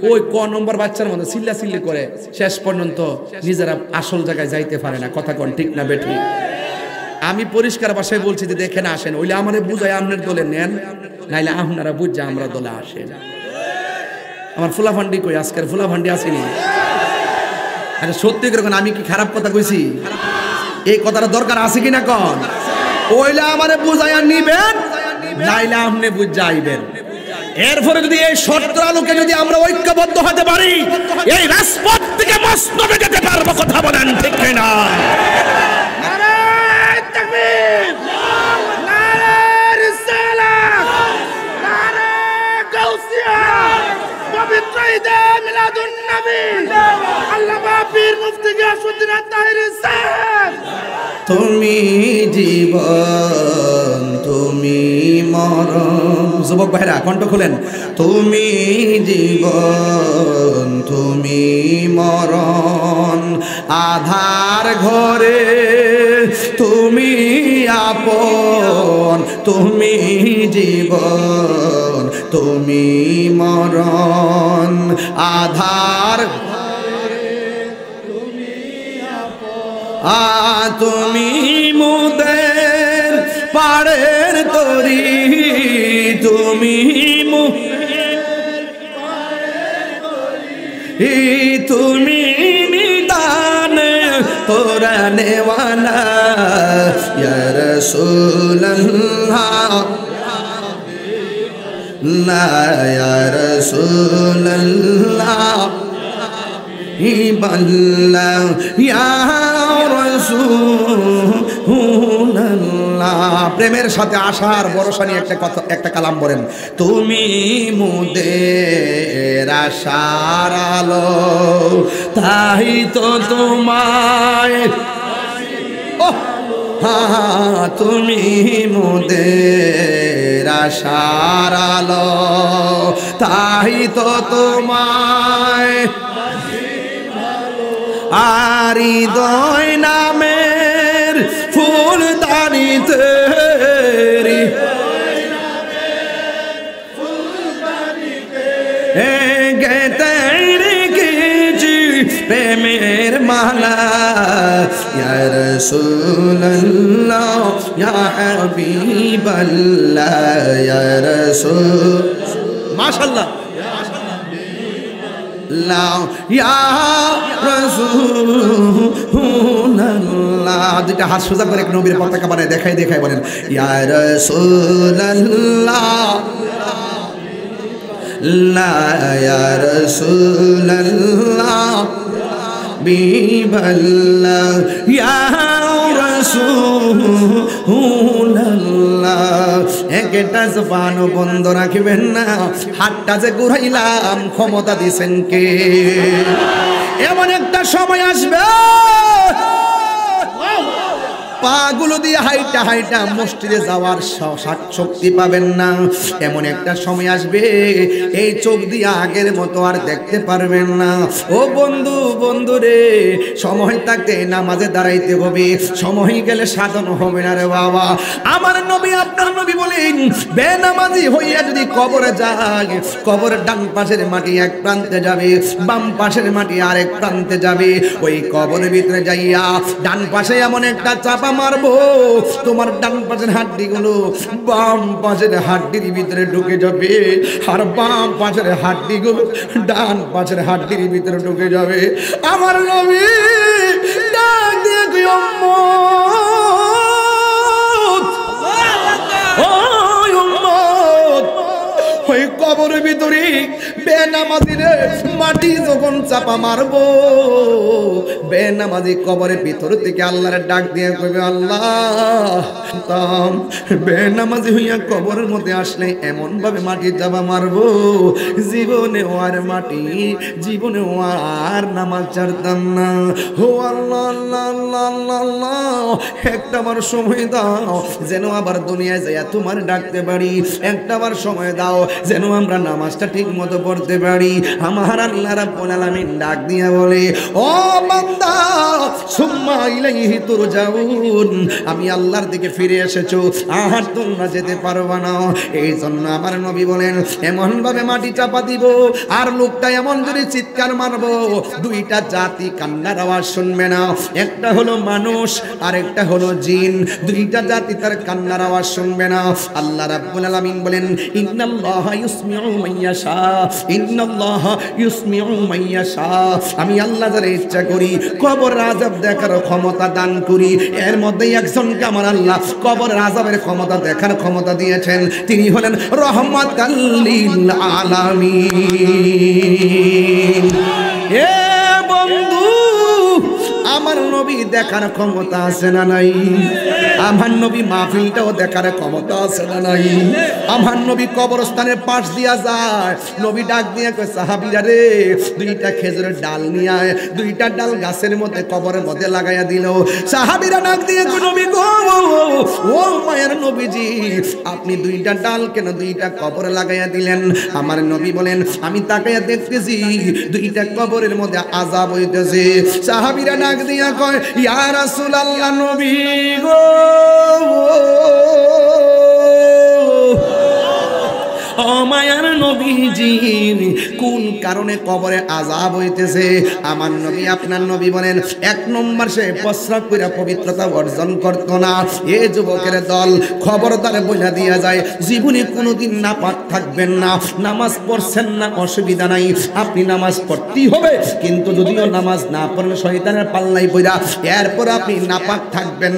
ওই ক নম্বর বাচ্চার মধ্যে চিল্লা চিল্লি করে শেষ পর্যন্ত নিজেরা আসল জায়গায় যাইতে পারে না। কথা কোন ঠিক না বেঠি? আমি পরিষ্কার ভাষায় বলছি যে দেখেন আসেন, ওইলে আমারে বুঝায় আপনার দলে নেন, নাইলে আপনারা বুঝা আমরা দলে আসেন। আমার ফুলাফান্ডি কই? আজকের ফুলাফান্ডি আসেনি? আরে সত্যি করে আমি কি খারাপ কথা কইছি? এই কথাটা দরকার আছে কিনা কন? ওইলে আমারে বুঝাইয়া নিবেন, নাইলে আপনি বুঝাইবেন। এরপরে যদি এই শর্তের আলোকে যদি আমরা ঐক্যবদ্ধ হতে পারি, এই রাজপথ থেকে মসনদে যেতে পারবো। কথা বলেন ঠিক কিনা? নারে তাকবীর, নারে রিসালাত, নারে গাউসিয়া, পবিত্র ঈদে মিলাদুন নবী, আল্লামা পীর মুফতি গিয়াসউদ্দিন আত-তাহেরি সাহেব। তুমি জীবন, তুমি মরণ। যুবক ভাইরা কণ্ঠ খুলেন। তুমি জীবন, তুমি মরণ, আধার ঘরে তুমি আপন, তুমি জীবন তুমি মরণ আধার তুমি মুদের পাড়ের তরি তুমি তুমি নিদান কোরআনে ওয়ালা ইয়া রাসূলুল্লাহ লা ইয়া রাসূলুল্লাহ ইবাল্লা ইয়া রাসূলুল্লাহ। প্রেমের সাথে আশার ভরসা নিয়ে একটা কালাম বলেন। তুমি মুদের আশার আলো তাই তো তোমায় তুমি মুদের আশার আলো তাই তো তোমায় আর হৃদয় নামের ফুল দানিতে গেতে রেখেছি প্রেমের মালা ইয়া রাসূলুল্লাহ ইয়া হাবিবাল্লাহ ইয়া রাসূল মাশাআল্লাহ ইয়া রাসূলুল্লাহ। দুইটা হাত সোজা করে এক নবীর পতাকা বানায় দেখাই বলেন ইয়া রাসূলুল্লাহ লা ইয়া রাসূলুল্লাহ বিবাল্লাহ ইয়া রাসূলুল্লাহ। একটা জবান বন্ধ রাখবেন না, হাতটা যে ঘুরাইলাম ক্ষমতা দিছেন কে? এমন একটা সময় আসবে পাগুলো দিয়ে হাইটা হাইটা মসজিদে যাওয়ার শক্তি পাবেন না। এমন একটা সময় আসবে এই চোখ দিয়ে আগের মতো আর দেখতে পারবেন না। ও বন্ধু রে, সময় থাকতে নামাজে দাঁড়াইতে হবে, সময় গেলে সাধন হবে না রে বাবা। আমার নবী আপনার নবী বলেন বেনামাজি হইয়া যদি কবরে যায়, কবরের ডান পাশের মাটি এক প্রান্তে যাবে, বাম পাশের মাটি আরেক প্রান্তে যাবে। ওই কবরের ভিতরে যাইয়া ডান পাশে এমন একটা চাপা মারবো, তোমার ডান পাশের হাড্ডিগুলো বাম পাশের হাড্ডির ভিতরে ঢুকে যাবে, আর বাম পাশের হাড্ডিগুলো ডান পাশের হাড্ডির ভিতরে ঢুকে যাবে। আমার নবী ডাক দিয়ে ওই কবরের ভিতরে বেনামাজিরে মাটি যখন চাপা মারবো, বেনামাজি কবরের ভিতর থেকে আল্লাহর ডাক দিয়ে কইবে আল্লাহ তাম বেনামাজি হইয়া কবরের মধ্যে আসলে এমন ভাবে মাটি চাপা মারবো, জীবনে আর মাটি জীবনে আর নামাজ ছাড়তাম না। হো আল্লাহ আল্লাহ আল্লাহ আল্লাহ আল্লাহ, একটা আমার সময় দাও যেন আবার দুনিয়ায় যাইয়া তোমার ডাকতে পারি, একটা আবার সময় দাও যেন আমরা নামাজটা ঠিক মতো পড়তে পারি। আমার আল্লাহ রাব্বুল আলামিন ডাক দিয়া বলে ও বান্দা সুম্মা ইলাইহি তুরজাউন, আমি আল্লাহর দিকে ফিরে এসেছো, আর তোমরা যেতে পারবা না। এই জন্য আমার নবী বলেন এমন ভাবে মাটি চাপা দিব আর লোকটা এমন যদি চিৎকার মারবো, দুইটা জাতি কান্নার আওয়াজ শুনবে না। একটা হলো মানুষ আর একটা হলো জিন, দুইটা জাতি তার কান্নার আওয়াজ শুনবে না। আল্লাহ রাব্বুল আলামিন বলেন ইন্নাল্লাহা ইউসমিউ মান ইয়াশা, ইন্নাল্লাহা ইউসমিউ মান ইয়াশা, আমি আল্লাহ যারে ইচ্ছা করি কবর আযাব দেখার ক্ষমতা দান করি। এর মধ্যে একজনকে আমার আল্লাহ কবর আযাবের ক্ষমতা দেখার ক্ষমতা দিয়েছেন, তিনি হলেন রাহমাতাল লিল আলামিন। এ বন্ধু, আমার নবী দেখার ক্ষমতা আছে না নাই? আমার নবী মাহফিলটাও দেখার ক্ষমতা আছে না নাই? আমার নবী কবরস্থানের পাশ দিয়া যায়, নবী ডাক দিয়ে কয় সাহাবীরা রে, দুইটা খেজুরের ডাল নিয়ে আয়। দুইটা ডাল গাছের মধ্যে কবরের মধ্যে লাগাইয়া দিল। সাহাবীরা ডাক দিয়ে কয় নবী গো, ও মায়ের নবীজি, আপনি দুইটা ডাল কেন দুইটা কবরে লাগাইয়া দিলেন? আমার নবী বলেন আমি তাকাইয়া দেখতেছি দুইটা কবরের মধ্যে আযাব হইতেছে। সাহাবীরা ডাক দিয়া কয় ইয়া রাসূলুল্লাহ, নবী গো ও মায়ার নবীজি কোন কারণে কবরে আযাব হইতেছে আমার নবী আপনার নবী বলেন এক নম্বর সে প্রস্রাব কইরা পবিত্রতা অর্জন করত না এ যুবকের দল খবরদার বইলা দিয়া যায় জীবনে কোনোদিন নাপাক থাকবেন না নামাজ পড়ছেন না অসুবিধা নাই আপনি নামাজ পড়তেই হবে কিন্তু যদিও নামাজ না পড়লে শয়তানের পাল্লাই পড়া এরপর আপনি নাপাক থাকবেন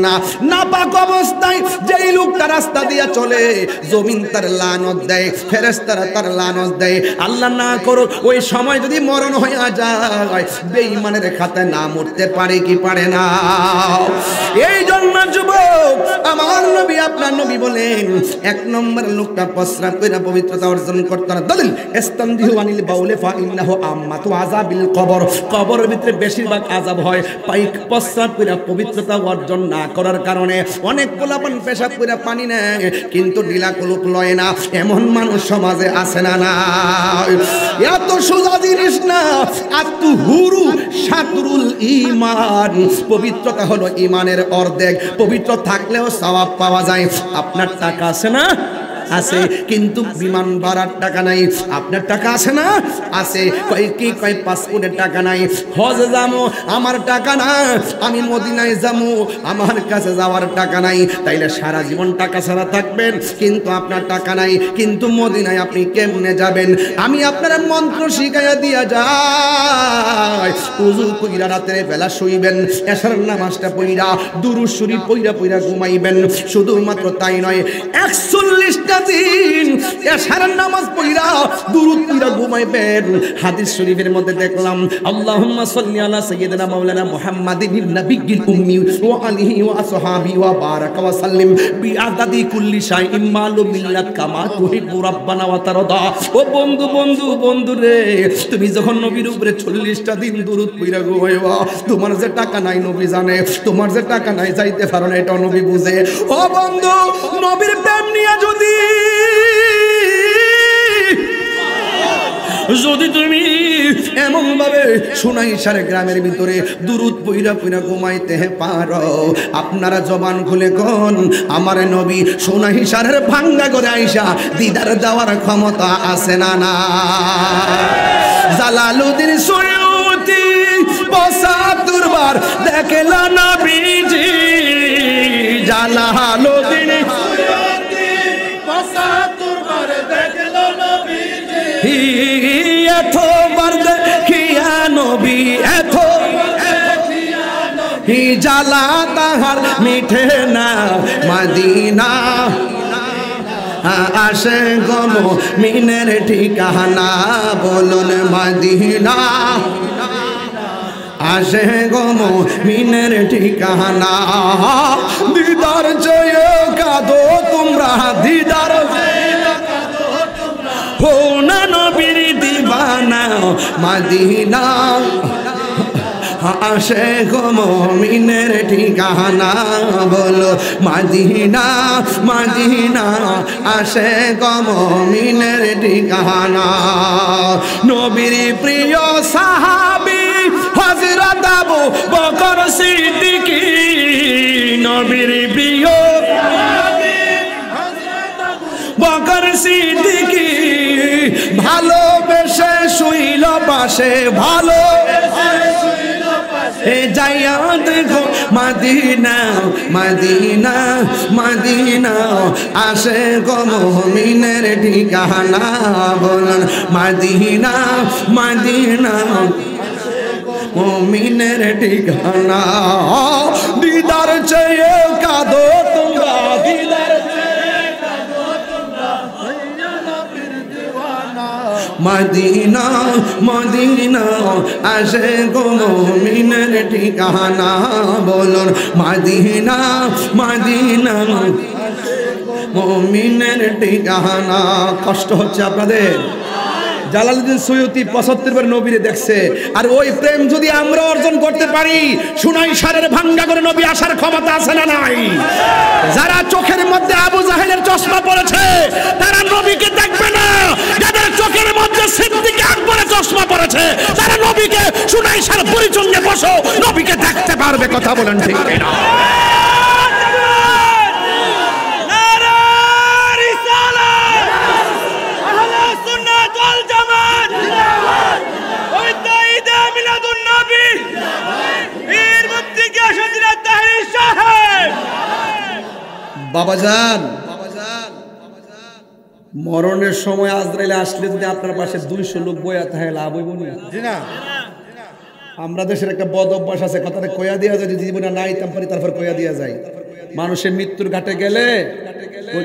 না নাপাক অবস্থায় যেই লোকটা রাস্তা দিয়া চলে জমিন তার লানত দেয় ফেরেশতারা তার লানত দেয় আল্লাহ না করো ওই সময় যদি মরণ হয়ে যায় বেঈমানের খাতায় না মরতে পারে কি পারে না এই জন্য যুবক আমার নবী আপনার নবী বলেন এক নম্বর লোকটা প্রস্রাব করে পবিত্রতা অর্জন করতে না দলিল ইস্তানদিহু আনিল বাউলে ফা ইন্নাহু আম্মাতু আযাবিল কবর কবরের ভিতরে বেশিরভাগ আযাব হয় পাইক প্রস্রাব করে পবিত্রতা অর্জন না করার কারণে অনেক পোলাপান পেশাব করে পানি নেয় কিন্তু ঢিলা কলুপ লয় না এমন মানুষ সমাজে আছে না না এত সোজা জিনিস না আত্মহুরু শাতরুল ঈমান পবিত্রতা হলো ঈমানের অর্ধেক পবিত্র থাকলেও সওয়াব পাওয়া যায় আপনার টাকা আছে না আছে কিন্তু বিমান ভাড়ার টাকা নাই আপনার টাকা আছে না আছে কয় পাসপোর্টের টাকা নাই হজে যাবো আমার টাকা না আমি মদিনায় যাবো আমার কাছে যাওয়ার টাকা নাই তাইলে সারা জীবন টাকা ছাড়া থাকবেন কিন্তু আপনার টাকা নাই কিন্তু মদিনায় আপনি কেমনে যাবেন আমি আপনার মন্ত্র শিখাইয়া দিয়া যাই উযু কইরা রাতের বেলা শুইবেন এশার নামাজটা পড়িরা দুরূদ শরীফ পড়িরা ঘুমাইবেন শুধুমাত্র তাই নয় 41টা দিন এশারের নামাজ পড়িরা দুরূদ পড়িরা ঘুমাইবেন হাদিস শরীফের মধ্যে দেখলাম আল্লাহুম্মা সাল্লি আলা সাইয়্যিদিনা মাওলানা মুহাম্মাদিন নবিয়্যিল উম্মি ওয়া আলিহি ওয়া আসহাবি ওয়া বারাকা ওয়া সাল্লিম বিআদাদি কুল্লি শাইইন মালুম মিল্লাত কামা তুহিব্বু রাব্বানা ওয়া তারদা ও বন্ধু রে তুমি যখন নবীর উপরে 40টা দিন দুরূদ পড়িরা ঘুমাইবা তোমার যে টাকা নাই নবী জানে তোমার যে টাকা নাই যাইতে পারো না এটা নবী বুঝে ও বন্ধু নবীর প্রেম নিয়ে যদি তুমি এমন ভাবে সোনাইশারে গ্রামের ভিতরে দুরূদ পইরা ঘুমাইতে পারো আপনারা জবান খুলে কোন আমার নবী সোনাইশারের ভাঙ্গা করে আইসা দিদার দেওয়ার ক্ষমতা আছে না না জালালউদ্দিন সুয়ুতি ৭৫ বার দেখলা নবীজি জালালউদ্দিন এতবার দেখিয়া নবী এত জ্বালা তাহার মিঠে না মদিনা আসে গো মুমিনের ঠিকানা বলুন মদিনা আসে গো মুমিনের ঠিকানা দিদার চেয়ে কাঁদো তোমরা দিদার হো না নবীর দিবানা মদিনা আসে গো মুমিনের ঠিকানা বলো মদিনা আসে গো মুমিনের ঠিকানা নবীর প্রিয় সাহাবী হযরত আবু বকর সিদ্দিক নবীর প্রিয় বকর সিদ্দিক ভালোবেসে শুইল পাশে ভালো যাইয়া দেখো মদিনা আসে গো মুমিনের ঠিকানা বলুন মদিনা মুমিনের ঠিকানা দিদার চেয়ে কাঁদো তোমরা দিদার মদিনা আসে গো মুমিনের ঠিকানা বলুন মদিনা মুমিনের ঠিকানা কষ্ট হচ্ছে আপনাদের জালালউদ্দিন সুয়ুতি ৭৫ বার নবীরে দেখছে আর ওই প্রেম যদি আমরা অর্জন করতে পারি সোনাইশারের ভাঙ্গা করে নবী আসার ক্ষমতা আছে না নাই যারা চোখের মধ্যে আবু জাহেলের চশমা পড়েছে তারা নবীকে দেখবে না যাদের চোখের মধ্যে সিদ্দিক আকবরের চশমা পড়েছে তারা নবীকে সোনাইশার পরিচঙ্গে বসো নবীকে দেখতে পারবে কথা বলেন ঠিক না বাবাজান, মরণের সময় আজরাইল আসলে যদি আপনার পাশে 200 লোক বইয়া থাকে লাভ হইব না? আমরা দেশের একটা বদ অভ্যাস আছে, কথাটা কইয়া দেওয়া যায়, যদি জীবনে নাই তারপরে তারপর কইয়া দেওয়া যায়। মানুষের মৃত্যুর ঘাটে গেলে ওই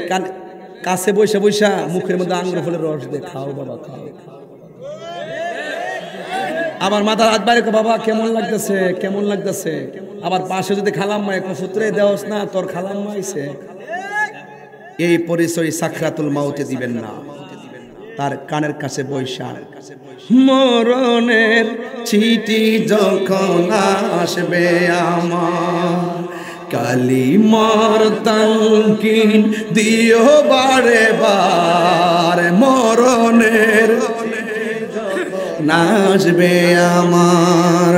কাছে বৈশা বৈশা মুখের মধ্যে আঙ্গুর ফলের রস দিয়ে খাও বাবা খাও। আবার মাথার হাত বাইরে, বাবা কেমন লাগতেছে কেমন লাগতেছে। আবার পাশে যদি খালাম্মা এক সূত্রে দেওয়াস না, তোর খালাম্মা আইছে, এই পরিচয় সাকরাতুল মাউতে দিবেন না। তার কানের কাছে বৈশা মরণের চিঠি যখন আসবে আমার, কালিমার তালকিন দিও বারে বার, মরণের নাচবে আমার,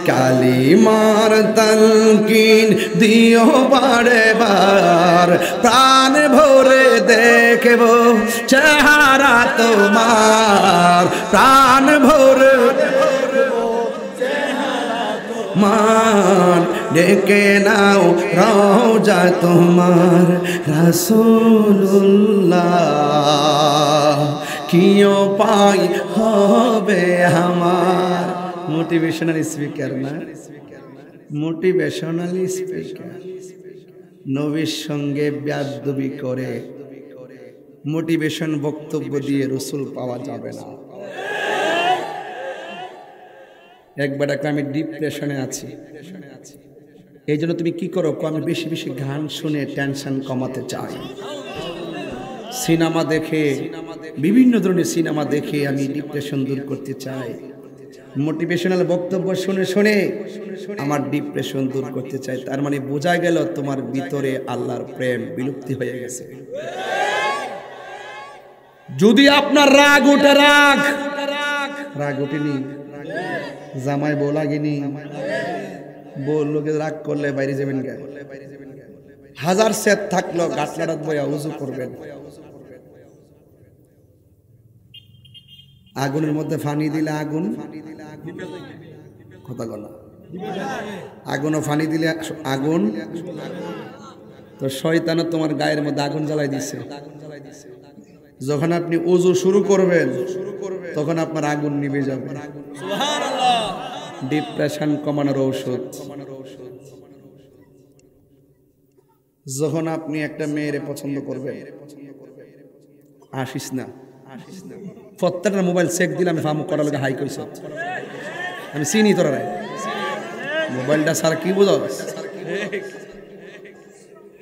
কালিমার তালকিন দিও বারে বার, প্রাণ ভরে দেখব চেহারা তোমার, প্রাণ ভরে মান ডেকে নাও রওজা তোমার, রাসূলুল্লাহ কিও পাই হবে আমার। মোটিভেশনাল স্পিকার না, মোটিভেশনাল স্পিকার। নবীর সঙ্গে বেয়াদবি করে মোটিভেশন বক্তব্য দিয়ে রসুল পাওয়া যাবে না। একবার আমি ডিপ্রেশনে আছি, এই জন্য তুমি কি করো, আমি বেশি বেশি গান শুনে টেনশন কমাতে চাই। সিনেমা দেখে, বিভিন্ন ধরনের সিনেমা দেখে আমি ডিপ্রেশন দূর করতে চাই। মোটিভেশনাল বক্তব্য শুনে শুনে আমার ডিপ্রেশন দূর করতে চাই। তার মানে বোঝা গেল তোমার ভিতরে আল্লাহর প্রেম বিলুপ্তি হয়ে গেছে। যদি আপনার রাগ ওঠে, রাগ ওঠেনি, জামাই বউ লাগেনি, বউ লোকে রাগ করলে বাইরে যাবেন গে, হাজার সেট থাকলো গাটলাটাত বইয়া উজু করবেন। আগুনের মধ্যে ফানি দিলে আগুন কথা বলা, আগুনও ফানি দিলে আগুন, তো শয়তানও তোমার গায়ের মধ্যে আগুন জ্বালাই দিছে। যখন আপনি ওযু শুরু করবেন তখন আপনার আগুন নিভে যাবে। সুবহানাল্লাহ। ডিপ্রেশন কমানোর ঔষধ, যখন আপনি একটা মেয়েরে পছন্দ করবেন, আসিস না, প্রত্যেকটা মোবাইল চেক দিলে আমি ফার্ম করার লোকে হাই কইছ, আমি চিনি তোরা মোবাইলটা স্যার কি বুঝো,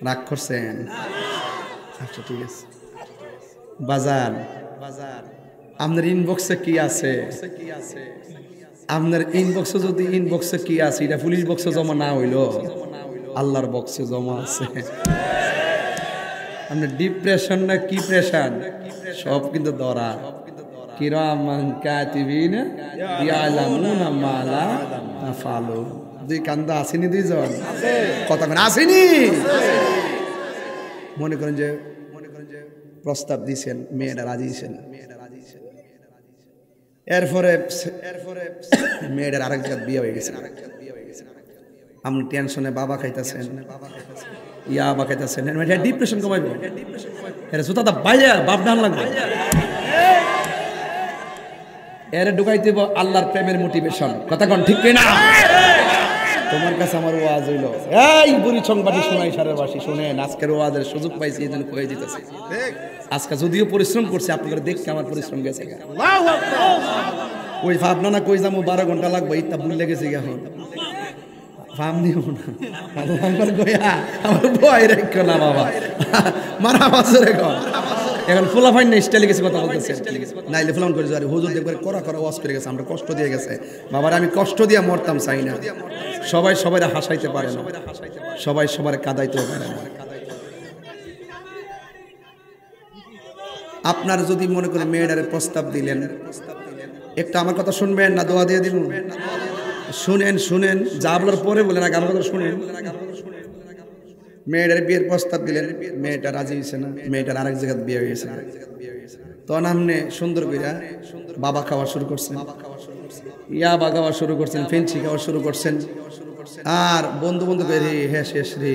রাগ করছেন? আচ্ছা ঠিক আছে। বাজার আপনার ইনবক্সে কি আছে, আপনার ইনবক্সে যদি ইনবক্সে কি আছে এটা পুলিশ বক্সে জমা না হইল, আল্লাহর বক্সে জমা আছে। আপনার ডিপ্রেশন না কি প্রেশান সব কিন্তু ধরা। কিরামান কাতিবিনা ইয়ালামুনা মা লা তাফালুন। দুই কান্দা আসেনি, দুইজন কথা মানে আসেনি। মনে করেন যে প্রস্তাব দিয়েছেন, মেয়েটা রাজি দিয়েছেন, এরপরে মেয়েটার আরেক জায়গায় বিয়ে হয়ে গেছে, আপনি টেনশনে বাবা খাইতেছেন, ইয়াবা খাইতেছেন, ডিপ্রেশন কমাইব, এর জুতাটা বাইরে বাপ ডান লাগবে, এর ঢুকাই দিব আল্লাহর প্রেমের মোটিভেশন। কথা কোন ঠিক না? তোমার কাছে আমার ওয়াজ হইল, এই বুড়ি সংবাদী শোনাই সারের বাসী শুনেন, আজকের ওয়াজের সুযোগ পাইছি এই জন্য কয়ে দিতেছে। আজকে যদিও পরিশ্রম করছে, আপনাদের দেখতে আমার পরিশ্রম গেছে। ওই ভাবনা না কই যাবো 12 ঘন্টা লাগবে, ইটা ভুল লেগেছে এখন ফার্ম দিব না, আমার গয়া আমার ভয় রেখো না বাবা, মারা বাজে রেখো। এখন ফুলা ফাইন না স্টাইলে গেছে কথা বলতেছে, নাইলে ফুলান করে যারে হুজুর দেখবে করা ওয়াজ করে গেছে, আমরা কষ্ট দিয়ে গেছে বাবার, আমি কষ্ট দিয়ে মরতাম চাই না। সবাই সবাই হাসাইতে পারে না, সবাই সবার কাঁদাইতেও পারে না। আপনার যদি মনে করে মেয়েটারে প্রস্তাব দিলেন, একটা আমার কথা শুনবেন না দোয়া দিয়ে দিব? শুনেন শুনেন, যা বলার পরে বলেন, আগে আমার কথা শুনেন। মেয়েটার বিয়ের প্রস্তাব দিলেন, মেয়েটা রাজি হয়েছে না, মেয়েটার আরেক জায়গায় বিয়ে হয়ে গেছে, তখন আপনি সুন্দর কইরা বাবা খাওয়া শুরু করছেন, ইয়াবা খাওয়া শুরু করছেন, ফেন্সি খাওয়া শুরু করছেন, আর বন্ধু বন্ধু করে হ্যাঁ শেষ রে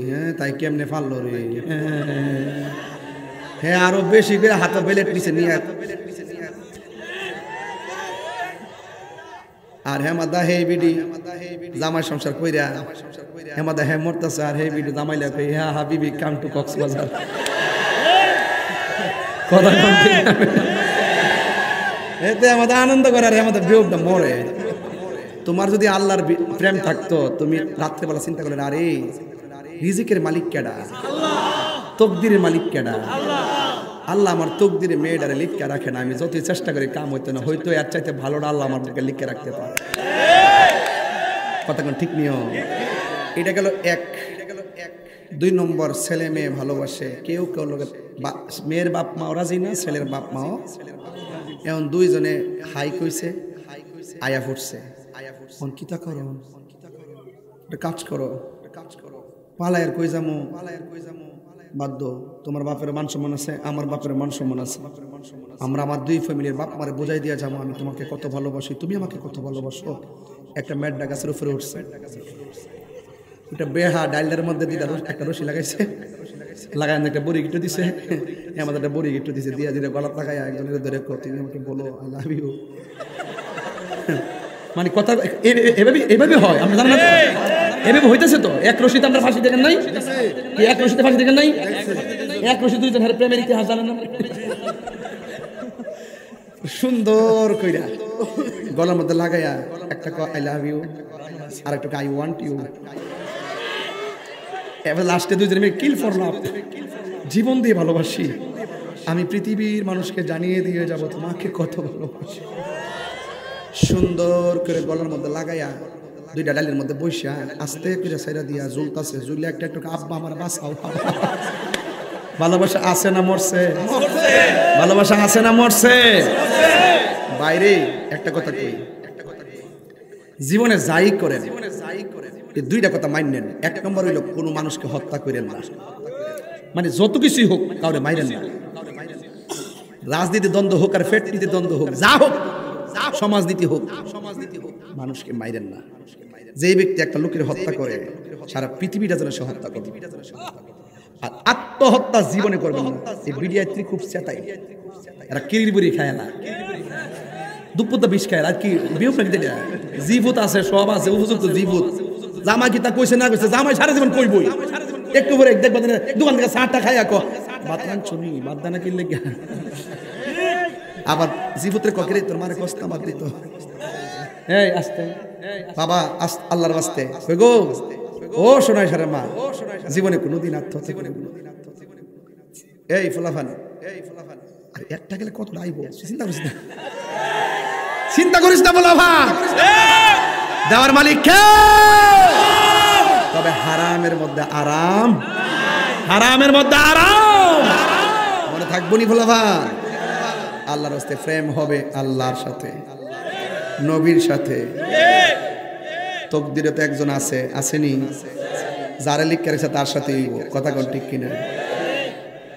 হ্যাঁ তাই কেমনে পারলো রে হ্যাঁ আরো বেশি করে হাতে বেলেট নিচে নিয়ে আর হেমাদা হে বিডি জামাই সংসার কইরা হেমাদা হে মরতাছে আর হে বিডি জামাইলা কই হ্যাঁ হাবিবি কাম টু কক্সবাজার কথা বলতে এতে আমাদের আনন্দ করে আর আমাদের বিয়োগটা মরে তোমার যদি আল্লাহর প্রেম থাকতো তুমি রাত্রেবেলা চিন্তা করলে আরে রিজিকের মালিক কেডা তকদিরের মালিক কেডা আল্লাহ আমার তকদিরে মেয়েটারে লিখকে রাখে না আমি যতই চেষ্টা করি কাম হইতো না হয়তো এর চাইতে ভালোটা আল্লাহ আমার দিকে লিখকে রাখতে পারে কথা কোন ঠিক নিও এটা গেল এক 2 নম্বর ছেলে মেয়ে ভালোবাসে কেউ কেউ লোকের মেয়ের বাপ মাও রাজি না ছেলের বাপ মাও এখন দুইজনে হাই কইছে আয়া ফুটছে কোন কিতা করো কাজ করো পালায়ের কই যামু বাধ্য তোমার বাপের মান সম্মান আছে আমার বাপের মান সম্মান আছে আমরা আমার দুই ফ্যামিলির বাপ মারে বোঝাই দিয়া যাবো আমি তোমাকে কত ভালোবাসি তুমি আমাকে কত ভালোবাসো একটা মেডডা গাছের উপরে উঠছে ওটা বেহা ডাইলের মধ্যে দিদা একটা রশি লাগাইছে লাগাই একটা বড়ি গিট্টু দিছে আমাদের একটা বড়ি গিট্টু দিছে দিয়া দিলে গলা লাগাই একজনের ধরে তুমি আমাকে বলো আই লাভ ইউ মানে কথা এভাবে হয় আমরা জানি না এভাবে হইতেছে তো এক রশিতে আমরা ফাঁসি দেখেন নাই এক রশিতে ফাঁসি দেখেন নাই এক রশি দুইজন হারে প্রেমের ইতিহাস জানেন না সুন্দর কইরা গলার মধ্যে লাগাইয়া একটা আই লাভ ইউ আর একটা আই ওয়ান্ট ইউ এবার লাস্টে দুইজন মিলে কিল ফর লাভ জীবন দিয়ে ভালোবাসি আমি পৃথিবীর মানুষকে জানিয়ে দিয়ে যাব তোমাকে কত ভালোবাসি সুন্দর করে গলার মধ্যে লাগাইয়া দুইটা ডালের মধ্যে বসে আস্তে করে সাইরা দিয়া ঝুলতাছে ঝুলে একটা একটু আব্বা আমার বাসাও ভালোবাসা আছে না মরছে ভালোবাসা আছে না মরছে বাইরে একটা কথা কই জীবনে যাই করেন এই দুইটা কথা মানেন এক নম্বর হইল কোনো মানুষকে হত্যা করেন না মানে যত কিছুই হোক কাউরে মাইরেন না রাজনীতি দ্বন্দ্ব হোক আর ফ্যাক্টরিতে দ্বন্দ্ব হোক যা হোক সমাজনীতি হোক মানুষকে মাইরেন না যে ব্যক্তি একটা লোকের হত্যা করে সারা পৃথিবীটা যেন সে হত্যা করে আর আত্মহত্যা জীবনে করবেন না এই বিডিআইত্রী খুব চেতাই এরা কিরির বুড়ি খায় না দুপুরটা বিষ খায় আর কি বিহুপ নাকি দেয় জীবত আছে সব আছে উপযুক্ত জীবত জামাই কি তা কইছে না কইছে জামাই সারা জীবন কইবই একটু পরে দেখবা দোকান থেকে চাটা খাই আকো বাতলান চুনি বাদদানা কিনলে আবার জীবতের ককেরে তোর মারে কষ্ট বাদ দিত এই আস্তে বাবা আল্লাহর বাস্তে কই গো ও সোনাই সারা মা জীবনে কোনোদিন আত্মহত্যা করে এই ফুলাফান আর একটা গেলে কত আইবো চিন্তা করিস না ফুলাফা দেওয়ার মালিক কে তবে হারামের মধ্যে আরাম হারামের মধ্যে আরাম মনে থাকবো নি ফুলাফা আল্লাহর রাস্তায় প্রেম হবে আল্লাহর সাথে নবীর সাথে তকদিরে তো একজন আছে আসেনি যারা লিখ করেছে তার সাথেই কথা কোন ঠিক কিনা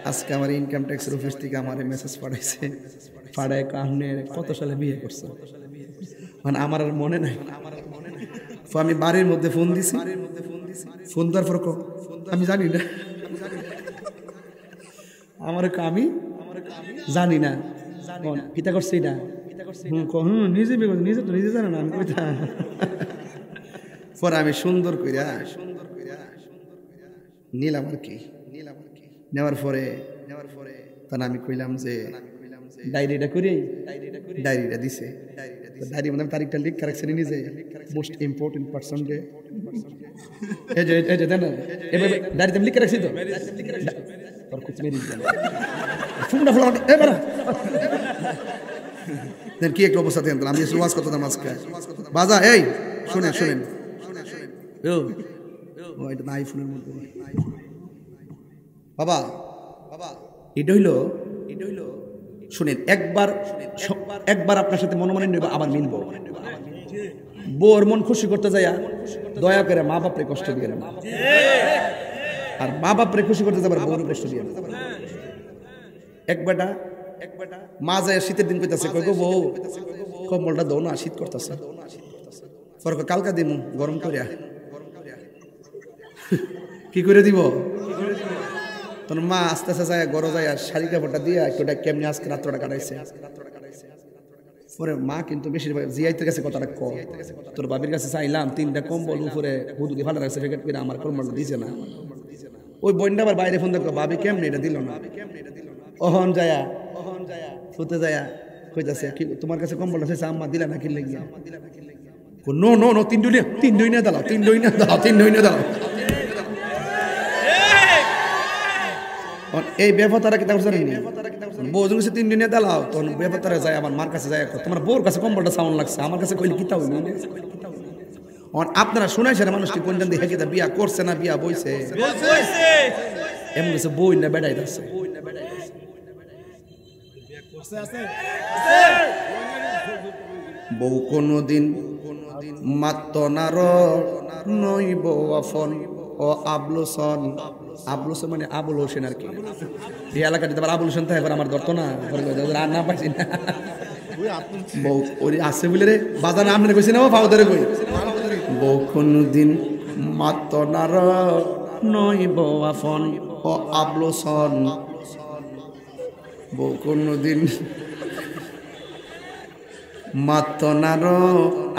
আজকে আমার ইনকাম ট্যাক্সের অফিস থেকে আমার মেসেজ পাঠাইছে পাঠায় কাহনে কত সালে বিয়ে করছে মানে আমার আর মনে নাই আমি বাড়ির মধ্যে ফোন দিছি ফোন দেওয়ার পর আমি জানি না আমার আমি জানি না পিতা করছে এটা নিজে নিজে তো নিজে জানে না আমি কইতা পরে আমি সুন্দর কইরা নিলাম আর কি নেওয়ার পরে তখন আমি কইলাম যে ডায়েরিটা করি ডায়েরিটা দিছে ডায়েরির মধ্যে তারিখটা লিখ রাখছে নিজে মোস্ট ইম্পর্টেন্ট পারসন ডে এই যে দেন এভাবে ডায়েরিতে লিখে রাখছি তো আর কিছু মেরি ফুংটা ফুলা এবার দেন কি একটা অবস্থা দেন আমি ওয়াজ কত দাম আজকে বাজা এই শুনেন শুনেন ও এটা আইফোনের মধ্যে বাবা এটা হইলো শুনেন একবার আপনার সাথে মনে নেব আবার মিলব বউর মন খুশি করতে যাইয়া দয়া করে মা বাপরে কষ্ট দিয়ে না আর মা বাপরে খুশি করতে যাবার বউর কষ্ট দিয়ে না এক বেটা মা যায় শীতের দিন কইতাছে কই গো বউ কম্বলটা দাও না শীত করতেছে পরে কালকা দিমু গরম করিয়া কি করে দিব তোর মা আস্তে আস্তে যায় গরো যায় আর শাড়ি কাপড়টা দিয়ে একটুটা কেমনি আজকে রাত্রটা কাটাইছে পরে মা কিন্তু বেশিরভাগ জিয়াইতের কাছে কথাটা ক তোর বাবির কাছে চাইলাম 3টা কম্বল উপরে হুদুদি ফাটা রাখছে প্যাকেট করে আমার কম্বলটা দিছে না ওই বোনটা আবার বাইরে ফোন দেখো বাবি কেমনি এটা দিল না অহন যায়া ফুতে যায়া কইতাছে কি তোমার কাছে কম্বলটা চাইছে আম্মা দিলা না কি লাগিয়া নো নো নো 3 দুই দাও 3 দুই দাও এই ব্যাপারটা কি তাও জানেন বউ যদি 3 দিনে দাও তখন ব্যাপারটা যায় আমার মার কাছে যায় তোমার বউর কাছে কম্বলটা সাউন্ড লাগছে আমার কাছে কইলে কিতা হইল আপনারা শুনাইছেন মানুষটি কোন জান দেখে বিয়া করছে না বিয়া বইছে এমন কিছু বই না বেড়াই যাচ্ছে বউ কোনদিন মাত্ত নার নইব আফন ও আবলুসন আবলুসন মানে আবুল হোসেন আর কি এই এলাকাতে আবার আবুল হোসেন থাকে আমার ধরতো না আর না পাইছি না বউ ওই আছে বলে রে বাজার নাম কইছি না পাও ধরে কই বউ কোনদিন মাত্ত নার নইব আফন ও আবলুসন বউ কোনদিন মাত্ত নার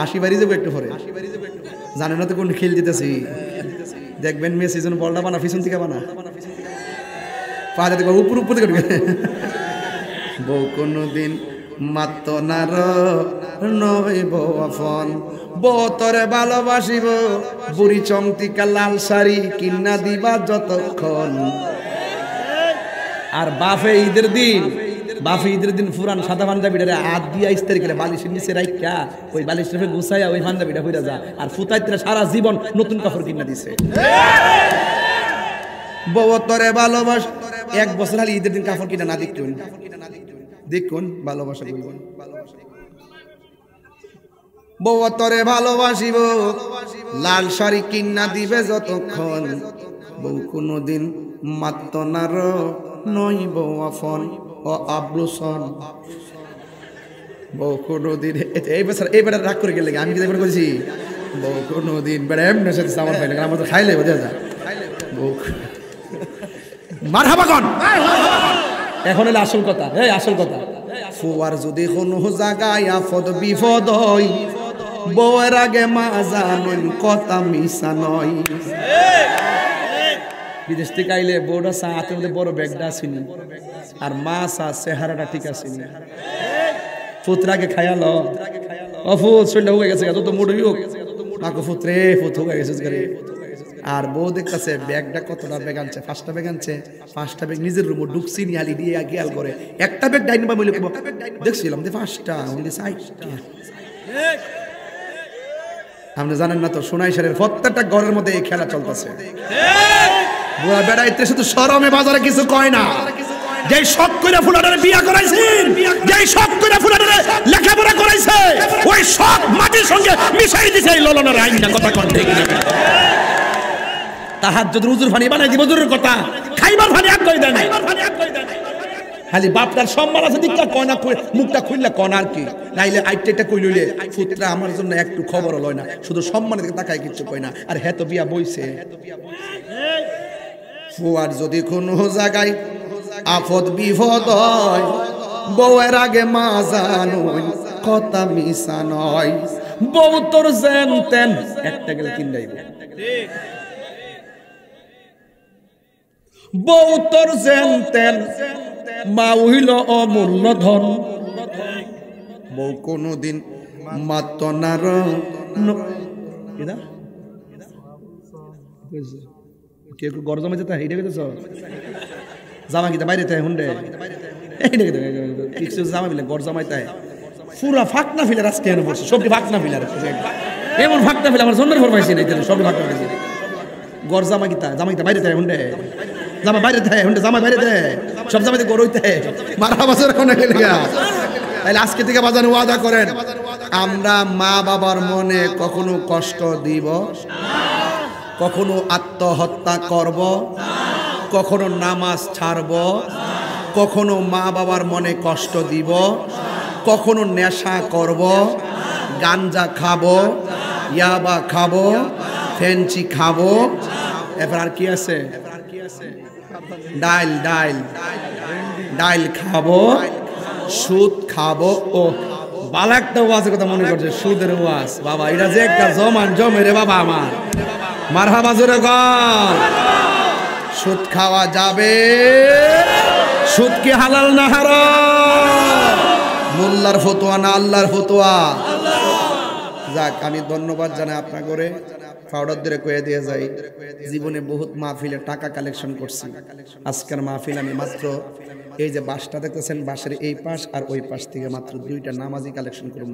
আশিবাড়ি যাবো একটু পরে জানেন না তো কোন খেল দিতেছি দেখবেন মেসি যেন বলটা বানা পিছন থেকে বানা পা যাতে উপর উপর থেকে বউ কোনদিন মাত্ত নার নইব আফন বউ তরে ভালোবাসিব বুড়ি চমতিকা লাল শাড়ি কিনা দিবা যতক্ষণ আর বাফে ঈদের দিন ফুরান সাদা পাঞ্জাবিটা হাত দিয়া ইস্তারি করে বালিশের নিচে রাইখা ওই বালিশটা গুছাইয়া ওই পাঞ্জাবিটা হইরা যা আর ফুতাইতরা সারা জীবন নতুন কাপড় কিনা দিছে বউ তরে ভালোবাস 1 বছর হলে ঈদের দিন কাপড় কিনা না দেখুন ভালোবাসা কইবেন বউ তরে ভালোবাসিব লাল শাড়ি কিনা দিবে যতক্ষণ বউ কোনদিন মাত্ত নার নইব আফন ও আবলুসন বউ কোনদিন এইবার রাগ করে গেলে আমি কি এবার বলছি বউ কোনদিন বেড়া এমনি সাথে আমার ভাই না আমার তো খাইলে বোঝা যায় বউ মারহাবা কোন এখন হলো আসল কথা এই আসল কথা ফুয়ার যদি কোনো জায়গায় আফদ বিপদ হয় বউয়ের আগে মা জানুন কথা মিশা নয় বিদেশ থেকে আইলে বউটা চা হাতের মধ্যে বড় ব্যাগটা আসেনি আর মা চা চেহারাটা ঠিক আসেনি ফুতরাকে খায়াল অফুত শরীরটা হয়ে গেছে তো মুড়ি হোক মাকে ফুতরে ফুত হয়ে গেছে আর বউ দেখতেছে ব্যাগটা কতটা ব্যাগ আনছে 5টা ব্যাগ আনছে 5টা ব্যাগ নিজের রুমে ঢুকছি নিয়ালি দিয়ে গিয়াল করে একটা ব্যাগ ডাইন বা বলে দেখছিলাম যে 5টা ওনলি 6টা আপনি জানেন না তো সোনাইশারের প্রত্যেকটা ঘরের মধ্যে এই খেলা চলতেছে বুয়া বেড়াইতে শুধু শরমে বাজারে কিছু কয় না যেই শখ কইরা ফুলাটারে বিয়া করাইছেন যেই শখ কইরা ফুলাটারে লেখাপড়া করাইছে ওই শখ মাটির সঙ্গে মিশাই দিছে এই ললনের আইনা কথা কোন ঠিক না তাহাজ্জুদ রুজুর ফানি বানাই দিব জরুর কথা খাইবার ফানি আগ কই দেন খালি বাপটার সম্মান আছে দিকটা কয়না মুখটা খুললা কোন আর কি নাইলে আইটেটা কই লইলে পুত্রা আমার জন্য একটু খবর লয় না শুধু সম্মানের দিকে তাকায় কিছু কই না আর হেতো বিয়া বইছে ফুয়ার যদি কোনো জায়গায় আফদ বিপদ হয় বউয়ের আগে মা জানুন কথা মিশা নয় বউ তোর যেন তেন একটা গেলে 3 যাইবে ঠিক বউ তোর যেন তেন মা হইল অমূল্য ধন বউ কোনদিন মাত্ত নার কেউ গরজমে যেতে হেঁটে গেছে জামা কিতা বাইরে তাই হুন্ডে কিছু জামা মিলে গড় জামাই তাই পুরা ফাঁকনা ফিলার আজকে এনে পড়ছে সবটি ফাঁকনা ফিলার এমন ফাঁকনা ফিলার আমার জন্মের পর পাইছি না সবটি ফাঁকনা ফিলার গড় জামা কিতা বাইরে তাই হুন্ডে জামা বাইরে দেয় হুন্ডে জামা বাইরে দেয় সব জামাইতে গড় হইতে মারা বছর কোন তাইলে আজকে থেকে বাজারে ওয়াদা করেন আমরা মা বাবার মনে কখনো কষ্ট দিব কখনো আত্মহত্যা করব কখনো নামাজ ছাড়ব কখনো মা বাবার মনে কষ্ট দিব কখনো নেশা করব গাঞ্জা খাবো ইয়াবা খাবো, ফেঞ্চি খাবো, এবার আর কি আছে, ডাইল ডাইল ডাইল খাবো, সুদ খাবো। ও বালা একটা ওয়াজের কথা মনে করছে, সুদের ওয়াজ। বাবা এটা যে একটা জমান জমে রে বাবা আমার, মারহাবা জোরে গল। সুদ খাওয়া যাবে, সুদ কি হালাল না হারাম? মোল্লার ফতোয়া না আল্লাহর ফতোয়া? যাক, আমি ধন্যবাদ জানাই আপনার করে পাউডার ধরে কয়ে দিয়ে যাই, জীবনে বহুত মাহফিলে টাকা কালেকশন করছি। আজকের মাহফিল আমি মাত্র এই যে বাসটা দেখতেছেন, বাসের এই পাশ আর ওই পাশ থেকে মাত্র 2টা নামাজি কালেকশন করুন।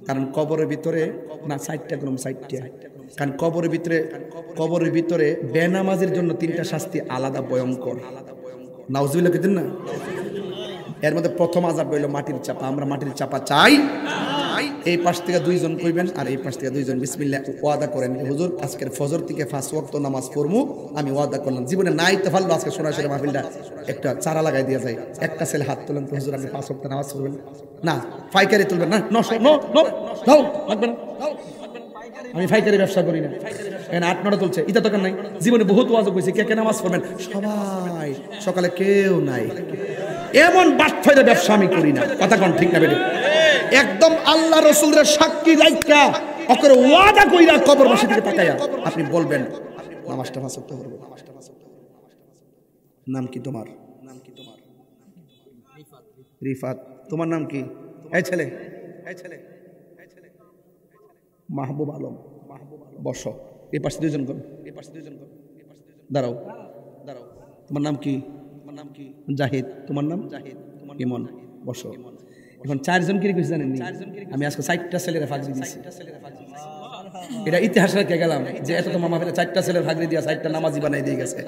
কারণ কবরের ভিতরে না 4টা করুন, 4টা। কারণ কবরের ভিতরে বেনামাজির জন্য 3টা শাস্তি আলাদা ভয়ঙ্কর। নাউজুবিল্লাহ কইতেন না? এর মধ্যে প্রথম আযাব হইল মাটির চাপা। আমরা মাটির চাপা চাই। এই পাশ থেকে 2 জন কইবেন আর এই পাশ থেকে 2 জন বিসমিল্লাহ ওয়াদা করেন, হুজুর আজকের ফজর থেকে 5 ওয়াক্ত নামাজ পড়মু। আমি ওয়াদা করলাম, জীবনে নাই তো ভালো, আজকে সরাসরি মাহফিলটা একটা চারা লাগাই দিয়ে যায়। একটা ছেলে হাত তোলেন তো, হুজুর আপনি 5 ওয়াক্ত নামাজ পড়বেন না? ফাইকারি তুলবেন না? 900 নো নো দাও লাগবে না, আমি ফাইকারি ব্যবসা করি না। এখানে 8-9টা তুলছে, এটা দরকার নাই। জীবনে বহুত ওয়াজ কইছি, কে কে নামাজ পড়বেন? সবাই। সকালে কেউ নাই। এমন বাটফাইরা ব্যবসা আমি করি না। কথা কোন ঠিক না বেটা? একদম আল্লাহ রাসূলের সাক্ষী রাইখা ওকে ওয়াদা কইরা কবরবাসী দিকে তাকায়া আপনি বলবেন নামাজটা 5 ওয়াক্ত পড়ব। নাম কি তোমার? রিফাত। তোমার নাম কি? এই ছেলে মাহবুব আলম। বসো। এই পাশে 2 জন করো, দাঁড়াও। তোমার নাম কি? জাহিদ। তোমার নাম? ইমন। বসো। এখন 4 জন কি কইছে জানেন নি? আমি আজকে 4টা ছেলের ফাগরি দিছি। এটা ইতিহাস রেখে গেলাম যে এত তো মামা ফেলে 4টা ছেলের ফাগরি দিয়া 4টা নামাজি বানাই দিয়ে গেছে।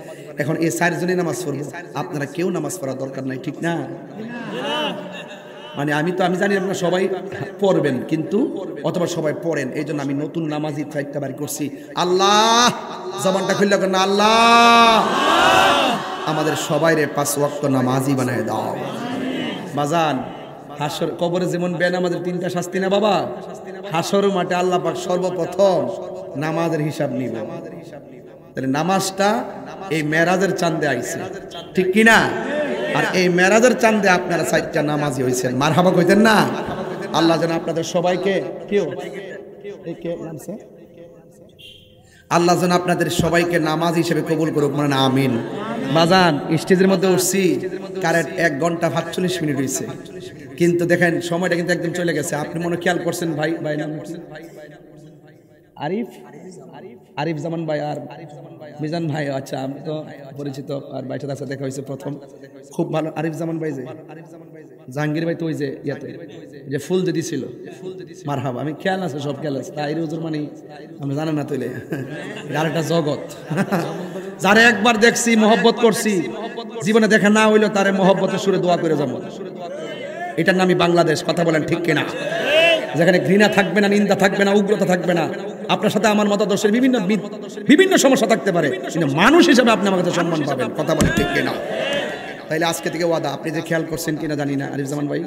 এখন এই 4 জনই নামাজ পড়বো। আপনারা কেউ নামাজ পড়ার দরকার নাই, ঠিক না? মানে আমি জানি আপনারা সবাই পড়বেন, কিন্তু অথবা সবাই পড়েন, এই জন্য আমি নতুন নামাজি 4টা বাড়ি করছি। আল্লাহ জবানটা খুললে না, আল্লাহ আমাদের সবাইরে 5 ওয়াক্ত নামাজি বানায় দাও। বাজান, হাসর কবরে যেমন বেনামাজের 3টা শাস্তি না বাবা, হাসর মাঠে আল্লাহ পাক সর্বপ্রথম নামাজের হিসাব নিব। তাহলে নামাজটা এই মেরাজের চাঁদে আইছে, ঠিক কি না? আর এই মেরাজের চাঁদে আপনারা 4টা নামাজি হইছেন। মারহাবা কইতেন না? আল্লাহ যেন আপনাদের সবাইকে আল্লাহ যেন আপনাদের সবাইকে নামাজ হিসেবে কবুল করুক, মানে আমিন। বাজান, স্টেজের মধ্যে উঠছি, কারেন্ট 1 ঘন্টা 45 মিনিট হয়েছে, কিন্তু দেখেন সময়টা কিন্তু একদম চলে গেছে। আপনি মনে খেয়াল করছেন? ভাই নাম আরিফ জামান ভাই আর মিজান ভাই। আচ্ছা, আমি তো পরিচিত, আর ভাইটার কাছে দেখা হয়েছে প্রথম। খুব ভালো। আরিফ জামান ভাই যে জাহাঙ্গীর ভাই তো ওই যে ইয়াতে যে ফুল যে দিছিল, মারহাবা। আমি খেয়াল আছে, সব খেয়াল আছে। তাই হুজুর মানে আমি জানেন না তৈলে আর একটা জগৎ, যারা একবার দেখছি মহব্বত করছি, জীবনে দেখা না হইলো তারে মহব্বতের সুরে দোয়া করে যাবো। এটার নামই বাংলাদেশ। কথা বলেন ঠিক কিনা? যেখানে ঘৃণা থাকবে না, নিন্দা থাকবে না, উগ্রতা থাকবে না। আপনার সাথে আমার মতাদর্শের বিভিন্ন সমস্যা থাকতে পারে, কিন্তু মানুষ হিসেবে আপনি আমার কাছে সম্মান পাবেন। কথা বলেন ঠিক কিনা? তাইলে আজকে থেকে ওয়াদা। আপনি যে খেয়াল করছেন কিনা জানি না, আরিফ জামান ভাই,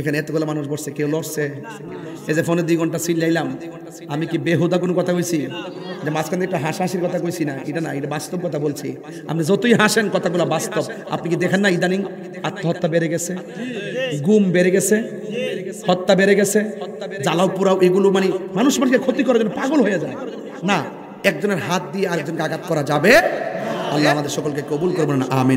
এখানে এতগুলো মানুষ বসছে, কেউ লড়ছে? এই যে ফোনে 2 ঘন্টা চিল্লাইলাম, আমি কি বেহুদা কোনো কথা কইছি? যে মাঝখানে একটা হাসাহাসির কথা কইছি না, এটা না, এটা বাস্তব কথা বলছি। আপনি যতই হাসেন, কথাগুলো বাস্তব। আপনি কি দেখেন না ইদানিং আত্মহত্যা বেড়ে গেছে, গুম বেড়ে গেছে, হত্যা বেড়ে গেছে, জ্বালাও পুরাও, এগুলো মানে মানুষকে ক্ষতি করার জন্য পাগল হয়ে যায় না। একজনের হাত দিয়ে আরেকজনকে আঘাত করা যাবে? আল্লাহ আমাদের সকলকে কবুল করবেন, আমিন।